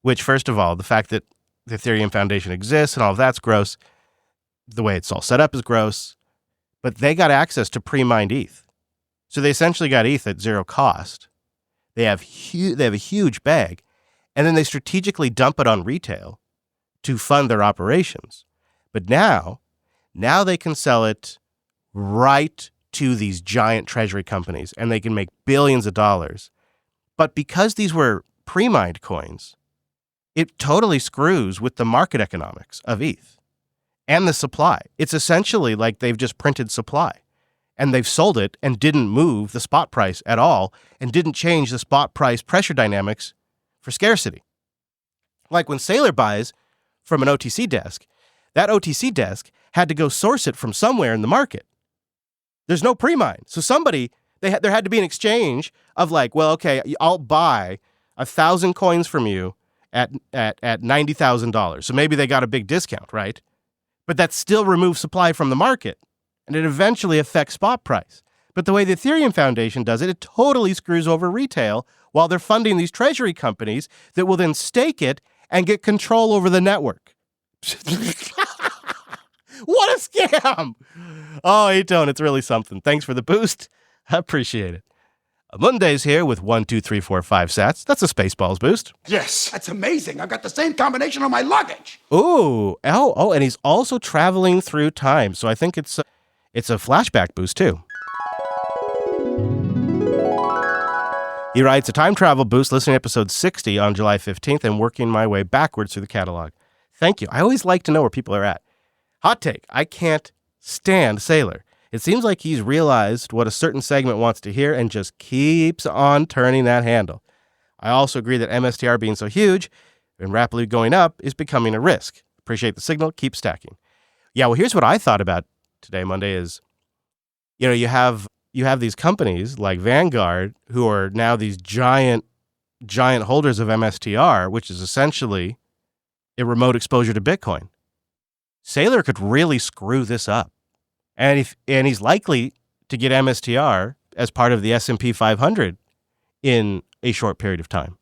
Which, first of all, the fact that the Ethereum Foundation exists and all of that's gross. The way it's all set up is gross. But they got access to pre-mined ETH. So they essentially got ETH at zero cost. They have a huge bag. And then they strategically dump it on retail to fund their operations. But now they can sell it right to these giant treasury companies, and they can make billions of dollars. But because these were pre-mined coins, it totally screws with the market economics of ETH and the supply. It's essentially like they've just printed supply, and they've sold it and didn't move the spot price at all and didn't change the spot price pressure dynamics for scarcity. Like when Saylor buys from an OTC desk, that OTC desk had to go source it from somewhere in the market. There's no pre-mine. So there had to be an exchange of well, okay, I'll buy 1,000 coins from you at $90,000. So maybe they got a big discount, right? But that still removes supply from the market, and it eventually affects spot price. But the way the Ethereum Foundation does it, it totally screws over retail while they're funding these treasury companies that will then stake it and get control over the network. What a scam! Oh, A-Tone, it's really something. Thanks for the boost. I appreciate it. Monday's here with 1, 2, 3, 4, 5 sats. That's a Spaceballs boost. Yes, that's amazing. I've got the same combination on my luggage. Ooh. Oh, and he's also traveling through time. So I think it's a flashback boost, too. He writes, a time travel boost, listening to episode 60 on July 15th and working my way backwards through the catalog. Thank you. I always like to know where people are at. Hot take. I can't stand Sailor. It seems like he's realized what a certain segment wants to hear and just keeps on turning that handle. I also agree that MSTR being so huge and rapidly going up is becoming a risk. Appreciate the signal. Keep stacking. Yeah, well, here's what I thought about today, Monday, is, you have these companies like Vanguard who are now these giant holders of MSTR, which is essentially a remote exposure to Bitcoin. Sailor could really screw this up. And he's likely to get MSTR as part of the S&P 500 in a short period of time.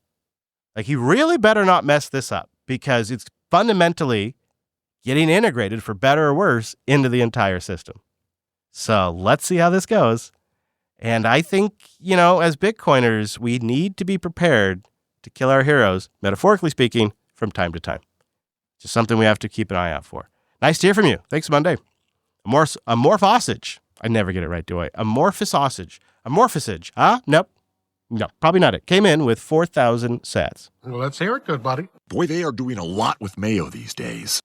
Like, he really better not mess this up, because it's fundamentally getting integrated, for better or worse, into the entire system. So let's see how this goes. And I think, as Bitcoiners, we need to be prepared to kill our heroes, metaphorically speaking, from time to time. Just something we have to keep an eye out for. Nice to hear from you. Thanks, Monday. Amorphosage. I never get it right, do I? Amorphosage. Huh? Nope. No, probably not it. Came in with 4,000 sats. Well, let's hear it, good buddy. Boy, they are doing a lot with Mayo these days.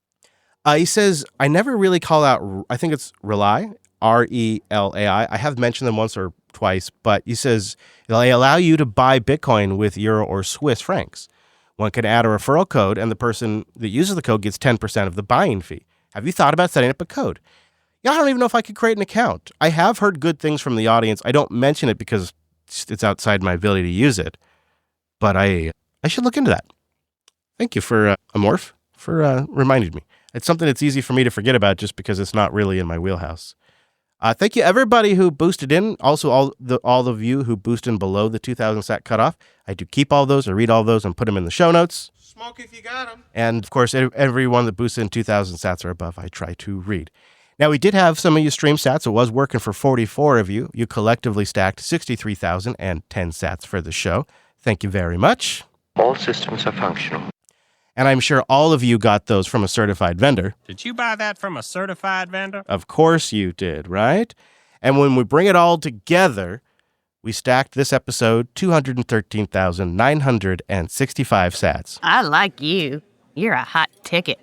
He says, I never really call out, I think it's Relai, R-E-L-A-I. I have mentioned them once or twice, but he says they allow you to buy Bitcoin with Euro or Swiss francs. One can add a referral code, and the person that uses the code gets 10% of the buying fee. Have you thought about setting up a code? Yeah, I don't even know if I could create an account. I have heard good things from the audience. I don't mention it because it's outside my ability to use it, but I should look into that. Thank you for Amorph for reminding me. It's something that's easy for me to forget about just because it's not really in my wheelhouse. Thank you, everybody who boosted in. Also, all of you who boosted in below the 2,000 sat cutoff. I do keep all those. I read all those and put them in the show notes. Smoke if you got them. And, of course, everyone that boosted in 2,000 sats or above, I try to read. Now, we did have some of you stream sats. It was working for 44 of you. You collectively stacked 63,010 sats for the show. Thank you very much. All systems are functional. And I'm sure all of you got those from a certified vendor. Did you buy that from a certified vendor? Of course you did, right? And when we bring it all together, we stacked this episode 213,965 sats. I like you. You're a hot ticket.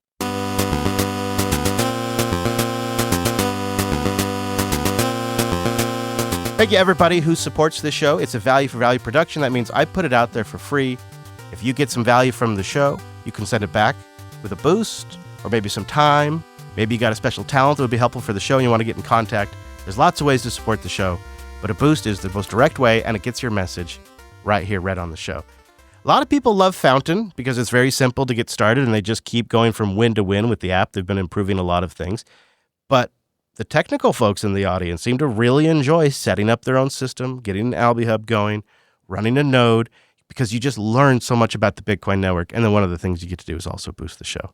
Thank you, everybody who supports this show. It's a value for value production. That means I put it out there for free. If you get some value from the show, you can send it back with a boost or maybe some time. Maybe you got a special talent that would be helpful for the show and you want to get in contact. There's lots of ways to support the show, but a boost is the most direct way, and it gets your message right here, read on the show. A lot of people love Fountain because it's very simple to get started and they just keep going from win to win with the app. They've been improving a lot of things. But the technical folks in the audience seem to really enjoy setting up their own system, getting an Alby Hub going, running a node, because you just learn so much about the Bitcoin network. And then one of the things you get to do is also boost the show.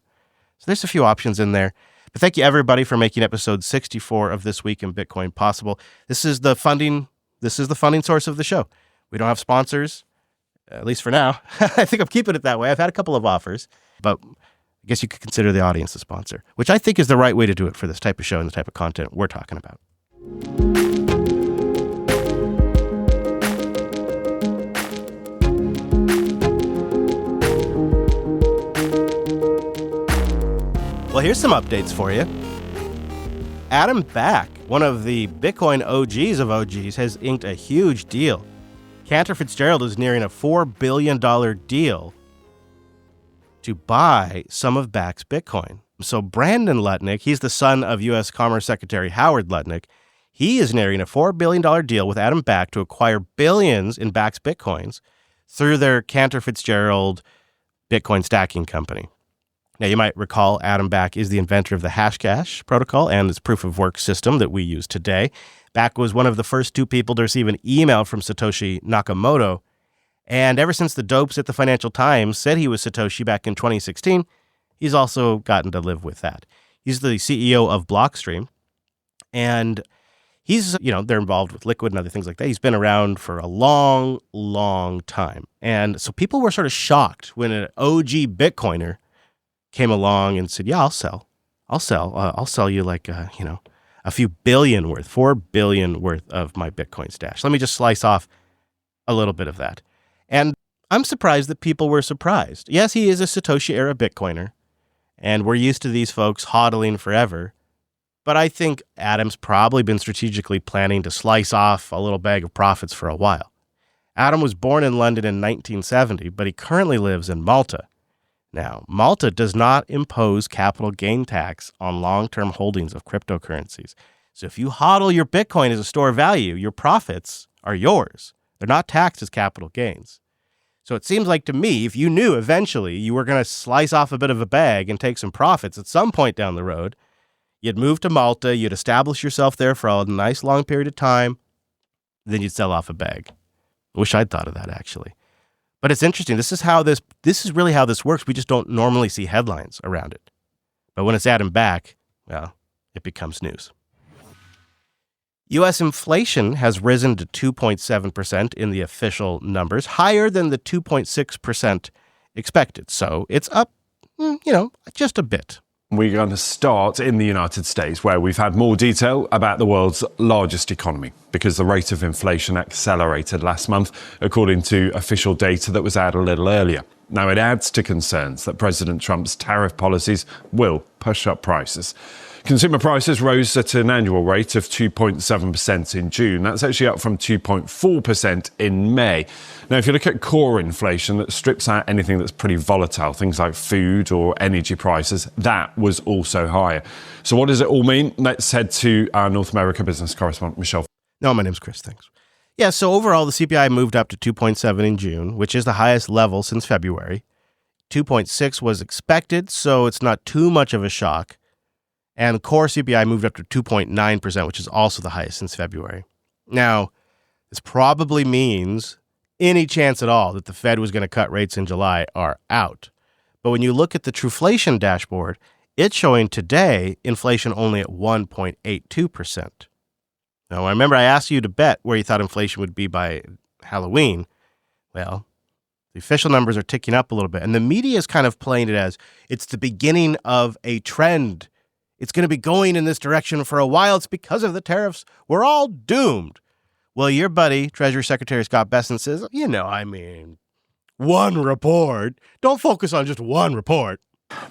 So there's a few options in there. But thank you, everybody, for making episode 64 of This Week in Bitcoin possible. This is the funding source of the show. We don't have sponsors, at least for now. I think I'm keeping it that way. I've had a couple of offers, but I guess you could consider the audience a sponsor, which I think is the right way to do it for this type of show and the type of content we're talking about. Well, here's some updates for you. Adam Back, one of the Bitcoin OGs of OGs, has inked a huge deal. Cantor Fitzgerald is nearing a $4 billion deal to buy some of Back's Bitcoin. So Brandon Lutnick, he's the son of U.S. Commerce Secretary Howard Lutnick, he is nearing a $4 billion deal with Adam Back to acquire billions in Back's Bitcoins through their Cantor Fitzgerald Bitcoin stacking company. Now, you might recall Adam Back is the inventor of the Hashcash protocol and its proof-of-work system that we use today. Back was one of the first two people to receive an email from Satoshi Nakamoto. And ever since the dopes at the Financial Times said he was Satoshi back in 2016, he's also gotten to live with that. He's the CEO of Blockstream, and He's, they're involved with liquid and other things like that. He's been around for a long, long time. And so people were sort of shocked when an OG Bitcoiner came along and said, yeah, I'll sell. I'll sell you like, a few billion worth, 4 billion worth of my Bitcoin stash. Let me just slice off a little bit of that. And I'm surprised that people were surprised. Yes, he is a Satoshi-era Bitcoiner, and we're used to these folks hodling forever. But I think Adam's probably been strategically planning to slice off a little bag of profits for a while. Adam was born in London in 1970, but he currently lives in Malta. Now, Malta does not impose capital gain tax on long-term holdings of cryptocurrencies. So if you hodl your Bitcoin as a store of value, your profits are yours. They're not taxed as capital gains. So it seems like to me, if you knew eventually you were going to slice off a bit of a bag and take some profits at some point down the road, you'd move to Malta, you'd establish yourself there for a nice long period of time, then you'd sell off a bag. I wish I'd thought of that, actually. But it's interesting. This is really how this works. We just don't normally see headlines around it. But when it's Adam back, well, it becomes news. U.S. inflation has risen to 2.7% in the official numbers, higher than the 2.6% expected. So it's up, just a bit. We're going to start in the United States, where we've had more detail about the world's largest economy, because the rate of inflation accelerated last month, according to official data that was out a little earlier. Now, it adds to concerns that President Trump's tariff policies will push up prices. Consumer prices rose at an annual rate of 2.7% in June. That's actually up from 2.4% in May. Now, if you look at core inflation that strips out anything that's pretty volatile, things like food or energy prices, that was also higher. So what does it all mean? Let's head to our North America business correspondent, Michelle. No, my name's Chris. Thanks. Yeah, so overall, the CPI moved up to 2.7 in June, which is the highest level since February. 2.6 was expected, so it's not too much of a shock. And core CPI moved up to 2.9%, which is also the highest since February. Now, this probably means any chance at all that the Fed was going to cut rates in July are out. But when you look at the Truflation dashboard, it's showing today inflation only at 1.82%. Now, I remember I asked you to bet where you thought inflation would be by Halloween. Well, the official numbers are ticking up a little bit, and the media is kind of playing it as it's the beginning of a trend. It's going to be going in this direction for a while. It's because of the tariffs. We're all doomed. Well, your buddy, Treasury Secretary Scott Bessent says, one report. Don't focus on just one report.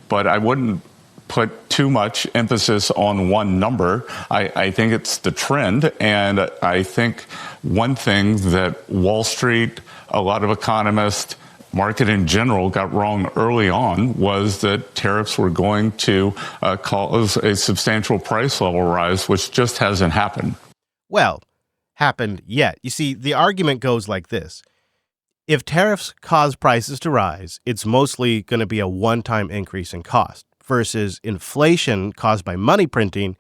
But I wouldn't put too much emphasis on one number. I think it's the trend. And I think one thing that Wall Street, a lot of economists, market in general got wrong early on was that tariffs were going to cause a substantial price level rise, which just hasn't happened. Well, happened yet. You see, the argument goes like this. If tariffs cause prices to rise, it's mostly going to be a one-time increase in cost versus inflation caused by money printing,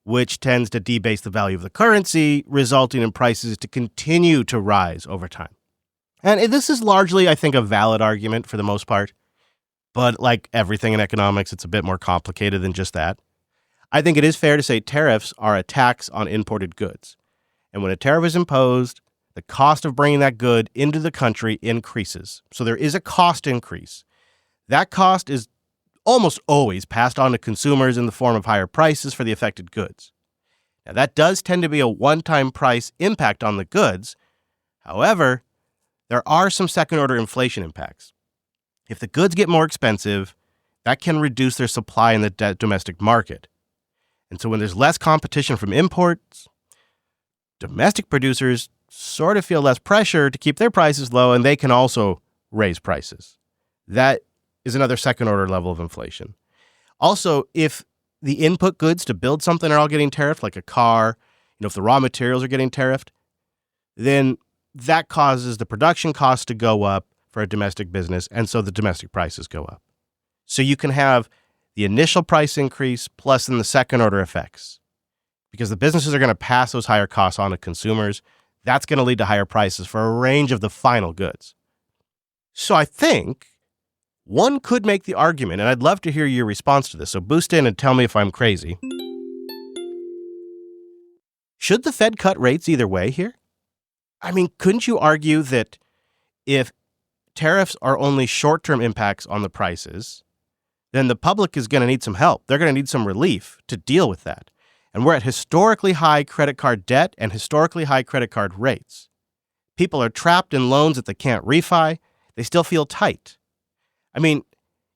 which tends to debase the value of the currency, resulting in prices to continue to rise over time. And this is largely, I think, a valid argument for the most part. But like everything in economics, it's a bit more complicated than just that. I think it is fair to say tariffs are a tax on imported goods. And when a tariff is imposed, the cost of bringing that good into the country increases. So there is a cost increase. That cost is almost always passed on to consumers in the form of higher prices for the affected goods. Now, that does tend to be a one-time price impact on the goods. However, there are some second-order inflation impacts. If the goods get more expensive, that can reduce their supply in the domestic market. And so when there's less competition from imports, domestic producers sort of feel less pressure to keep their prices low, and they can also raise prices. That is another second-order level of inflation. Also, if the input goods to build something are all getting tariffed, like a car, if the raw materials are getting tariffed, then that causes the production costs to go up for a domestic business, and so the domestic prices go up. So you can have the initial price increase plus then the second-order effects. Because the businesses are going to pass those higher costs on to consumers, that's going to lead to higher prices for a range of the final goods. So I think one could make the argument, and I'd love to hear your response to this, so boost in and tell me if I'm crazy. Should the Fed cut rates either way here? I mean, couldn't you argue that if tariffs are only short-term impacts on the prices, then the public is going to need some help. They're going to need some relief to deal with that. And we're at historically high credit card debt and historically high credit card rates. People are trapped in loans that they can't refi. They still feel tight. I mean,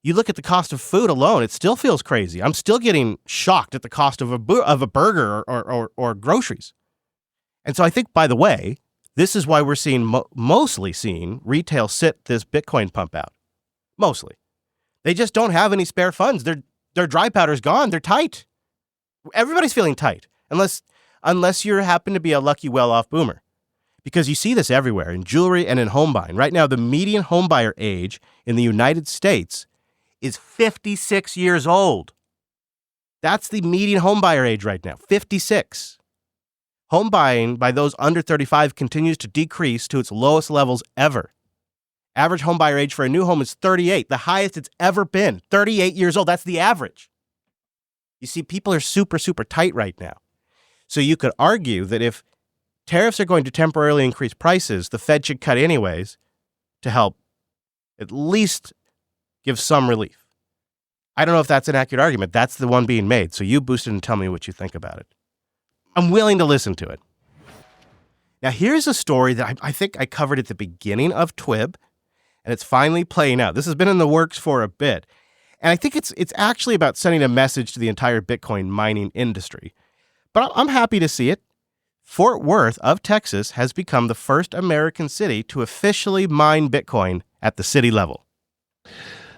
you look at the cost of food alone, it still feels crazy. I'm still getting shocked at the cost of a burger or groceries. And so I think, by the way, this is why we're mostly seeing retail sit this Bitcoin pump out. Mostly. They just don't have any spare funds. Their dry powder's gone. They're tight. Everybody's feeling tight, unless you happen to be a lucky, well-off boomer. Because you see this everywhere, in jewelry and in home buying. Right now, the median home buyer age in the United States is 56 years old. That's the median home buyer age right now, 56. Home buying by those under 35 continues to decrease to its lowest levels ever. Average home buyer age for a new home is 38, the highest it's ever been. 38 years old, that's the average. You see, people are super, super tight right now. So you could argue that if tariffs are going to temporarily increase prices, the Fed should cut anyways to help at least give some relief. I don't know if that's an accurate argument. That's the one being made. So you boost it and tell me what you think about it. I'm willing to listen to it. Now, here's a story that I think I covered at the beginning of TWIB, and it's finally playing out. This has been in the works for a bit. And I think it's actually about sending a message to the entire Bitcoin mining industry. But I'm happy to see it. Fort Worth of Texas has become the first American city to officially mine Bitcoin at the city level.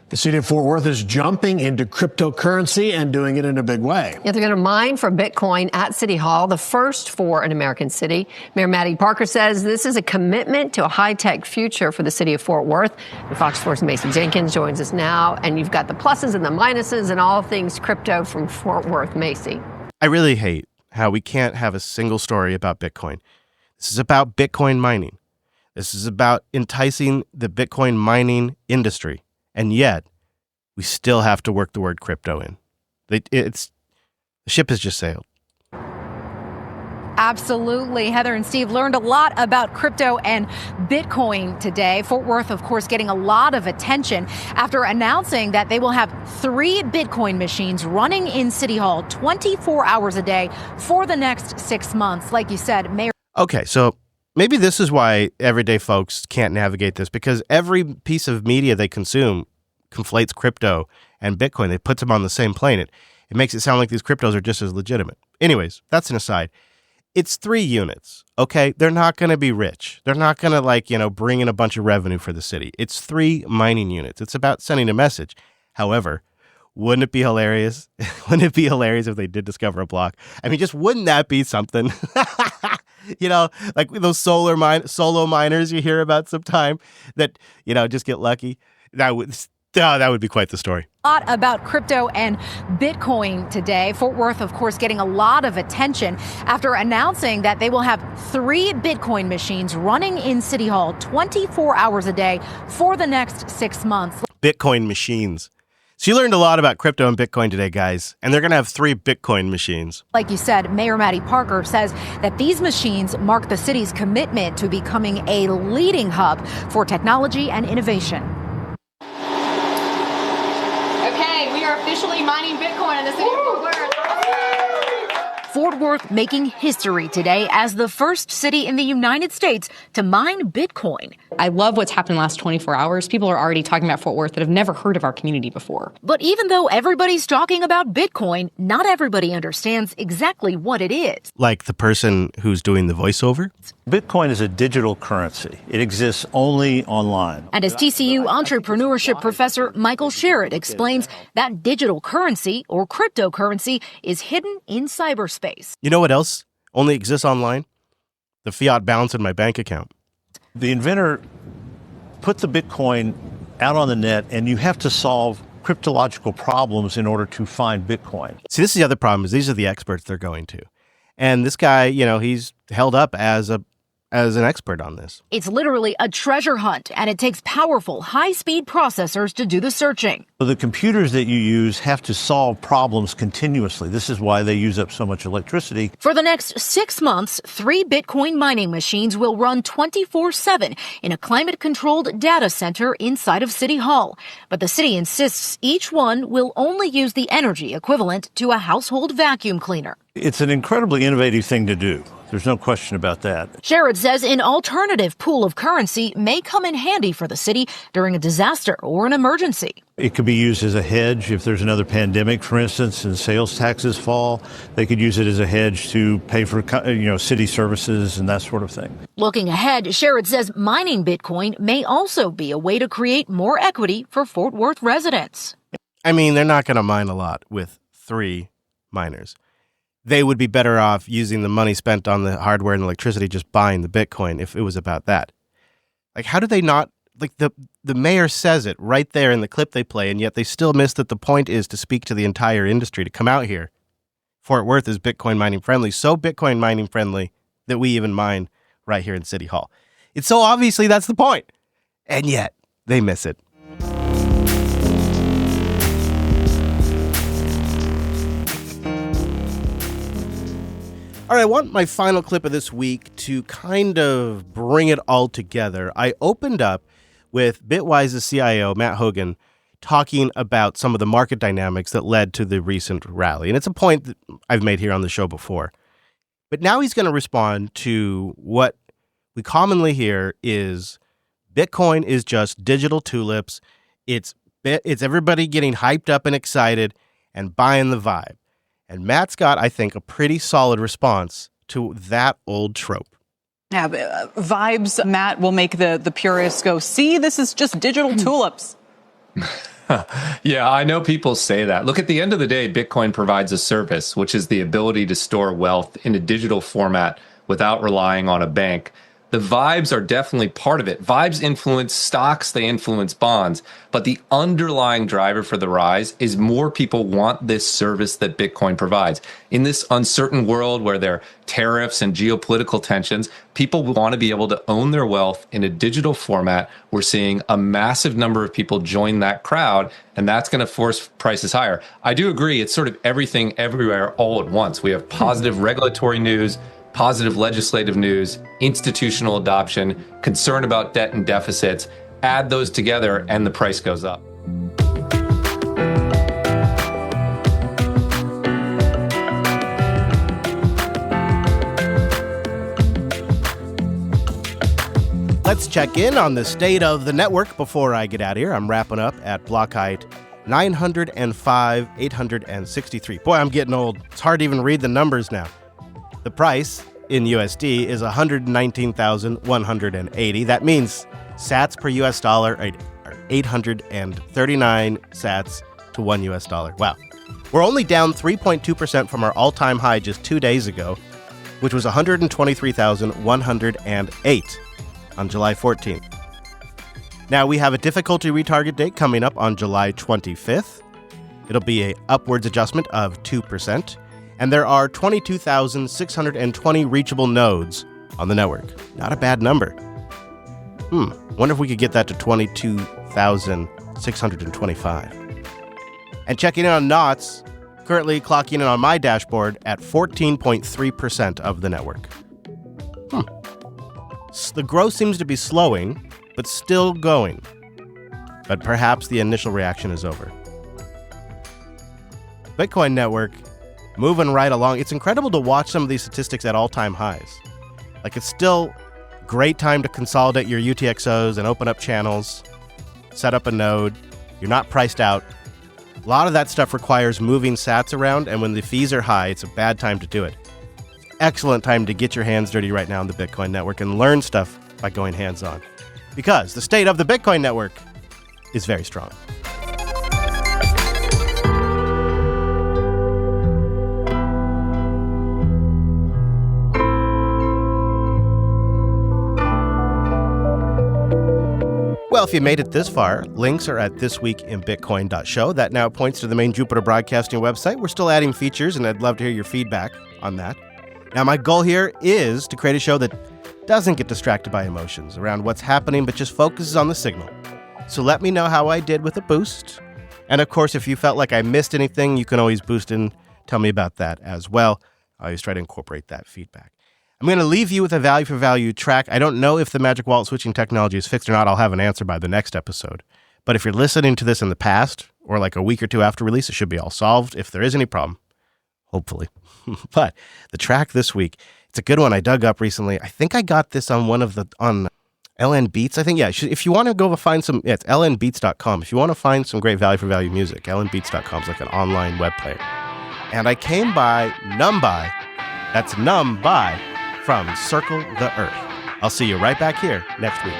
The city of Fort Worth is jumping into cryptocurrency and doing it in a big way. Yeah, they're going to mine for Bitcoin at City Hall, the first for an American city. Mayor Maddie Parker says this is a commitment to a high-tech future for the city of Fort Worth. And Fox 4's Mason Jenkins joins us now, and you've got the pluses and the minuses and all things crypto from Fort Worth. Macy. I really hate how we can't have a single story about Bitcoin. This is about Bitcoin mining. This is about enticing the Bitcoin mining industry. And yet, we still have to work the word crypto in. The ship has just sailed. Absolutely. Heather and Steve learned a lot about crypto and Bitcoin today. Fort Worth, of course, getting a lot of attention after announcing that they will have 3 Bitcoin machines running in City Hall 24 hours a day for the next 6 months. Like you said, Mayor. Okay, so maybe this is why everyday folks can't navigate this, because every piece of media they consume conflates crypto and Bitcoin. They put them on the same plane. It makes it sound like these cryptos are just as legitimate. Anyways, that's an aside. It's 3 units, okay? They're not going to be rich. They're not going to, bring in a bunch of revenue for the city. It's 3 mining units. It's about sending a message. However, wouldn't it be hilarious? Wouldn't it be hilarious if they did discover a block? I mean, just wouldn't that be something? Like those solo miners you hear about sometime that, just get lucky. That would be quite the story. A lot about crypto and Bitcoin today. Fort Worth, of course, getting a lot of attention after announcing that they will have 3 Bitcoin machines running in City Hall 24 hours a day for the next 6 months. Bitcoin machines. So you learned a lot about crypto and Bitcoin today, guys, and they're going to have 3 Bitcoin machines. Like you said, Mayor Maddie Parker says that these machines mark the city's commitment to becoming a leading hub for technology and innovation. Okay, we are officially mining Bitcoin in the city of Fort Worth. Fort Worth making history today as the first city in the United States to mine Bitcoin. I love what's happened in the last 24 hours. People are already talking about Fort Worth that have never heard of our community before. But even though everybody's talking about Bitcoin, not everybody understands exactly what it is. Like the person who's doing the voiceover? Bitcoin is a digital currency. It exists only online. And as TCU entrepreneurship professor Michael Sherritt explains, that digital currency or cryptocurrency is hidden in cyberspace. You know what else only exists online? The fiat balance in my bank account. The inventor put the Bitcoin out on the net, and you have to solve cryptological problems in order to find Bitcoin. See, this is the other problem, is these are the experts they're going to. And this guy, he's held up as a as an expert on this. It's literally a treasure hunt, and it takes powerful, high-speed processors to do the searching. So the computers that you use have to solve problems continuously. This is why they use up so much electricity. For the next 6 months, 3 Bitcoin mining machines will run 24/7 in a climate-controlled data center inside of City Hall. But the city insists each one will only use the energy equivalent to a household vacuum cleaner. It's an incredibly innovative thing to do. There's no question about that. Sherrod says an alternative pool of currency may come in handy for the city during a disaster or an emergency. It could be used as a hedge if there's another pandemic, for instance, and sales taxes fall. They could use it as a hedge to pay for, city services and that sort of thing. Looking ahead, Sherrod says mining Bitcoin may also be a way to create more equity for Fort Worth residents. I mean, they're not going to mine a lot with 3 miners. They would be better off using the money spent on the hardware and electricity just buying the Bitcoin if it was about that. Like, how do they not, like, the mayor says it right there in the clip they play, and yet they still miss that the point is to speak to the entire industry, to come out here. Fort Worth is Bitcoin mining friendly, so Bitcoin mining friendly that we even mine right here in City Hall. It's so obviously that's the point, and yet they miss it. All right, I want my final clip of this week to kind of bring it all together. I opened up with Bitwise's CIO, Matt Hogan, talking about some of the market dynamics that led to the recent rally. And it's a point that I've made here on the show before. But now he's going to respond to what we commonly hear is Bitcoin is just digital tulips. It's everybody getting hyped up and excited and buying the vibe. And Matt's got, I think, a pretty solid response to that old trope. Yeah, vibes, Matt, will make the purists go, see, this is just digital tulips. Yeah, I know people say that. Look, at the end of the day, Bitcoin provides a service, which is the ability to store wealth in a digital format without relying on a bank. The vibes are definitely part of it. Vibes influence stocks, they influence bonds, but the underlying driver for the rise is more people want this service that Bitcoin provides. In this uncertain world where there are tariffs and geopolitical tensions, people want to be able to own their wealth in a digital format. We're seeing a massive number of people join that crowd, and that's going to force prices higher. I do agree, it's sort of everything everywhere all at once. We have positive regulatory news, positive legislative news, institutional adoption, concern about debt and deficits. Add those together and the price goes up. Let's check in on the state of the network before I get out of here. I'm wrapping up at block height 905, 863. Boy, I'm getting old. It's hard to even read the numbers now. The price in USD is 119,180. That means sats per US dollar are 839 sats to $1 US. Wow. We're only down 3.2% from our all-time high just 2 days ago, which was 123,108 on July 14th. Now, we have a difficulty retarget date coming up on July 25th. It'll be an upwards adjustment of 2%. And there are 22,620 reachable nodes on the network. Not a bad number. Wonder if we could get that to 22,625. And checking in on knots, currently clocking in on my dashboard at 14.3% of the network. The growth seems to be slowing, but still going. But perhaps the initial reaction is over. Bitcoin network moving right along. It's incredible to watch some of these statistics at all-time highs. Like, it's still a great time to consolidate your UTXOs and open up channels, set up a node. You're not priced out. A lot of that stuff requires moving sats around, and when the fees are high, it's a bad time to do it. Excellent time to get your hands dirty right now in the Bitcoin network and learn stuff by going hands-on. Because the state of the Bitcoin network is very strong. Well, if you made it this far, links are at thisweekinbitcoin.show. That now points to the main Jupiter Broadcasting website. We're still adding features, and I'd love to hear your feedback on that. Now, my goal here is to create a show that doesn't get distracted by emotions around what's happening, but just focuses on the signal. So let me know how I did with a boost. And of course, if you felt like I missed anything, you can always boost and tell me about that as well. I always try to incorporate that feedback. I'm going to leave you with a value for value track. I don't know if the magic wallet switching technology is fixed or not. I'll have an answer by the next episode. But if you're listening to this in the past, or like a week or two after release, it should be all solved if there is any problem. Hopefully. But the track this week, it's a good one I dug up recently. I think I got this on on LN Beats. I think, yeah, if you want to go find some, it's lnbeats.com. If you want to find some great value for value music, lnbeats.com is like an online web player. And I came by Numby, that's Numby, from Circle the Earth. I'll see you right back here next week.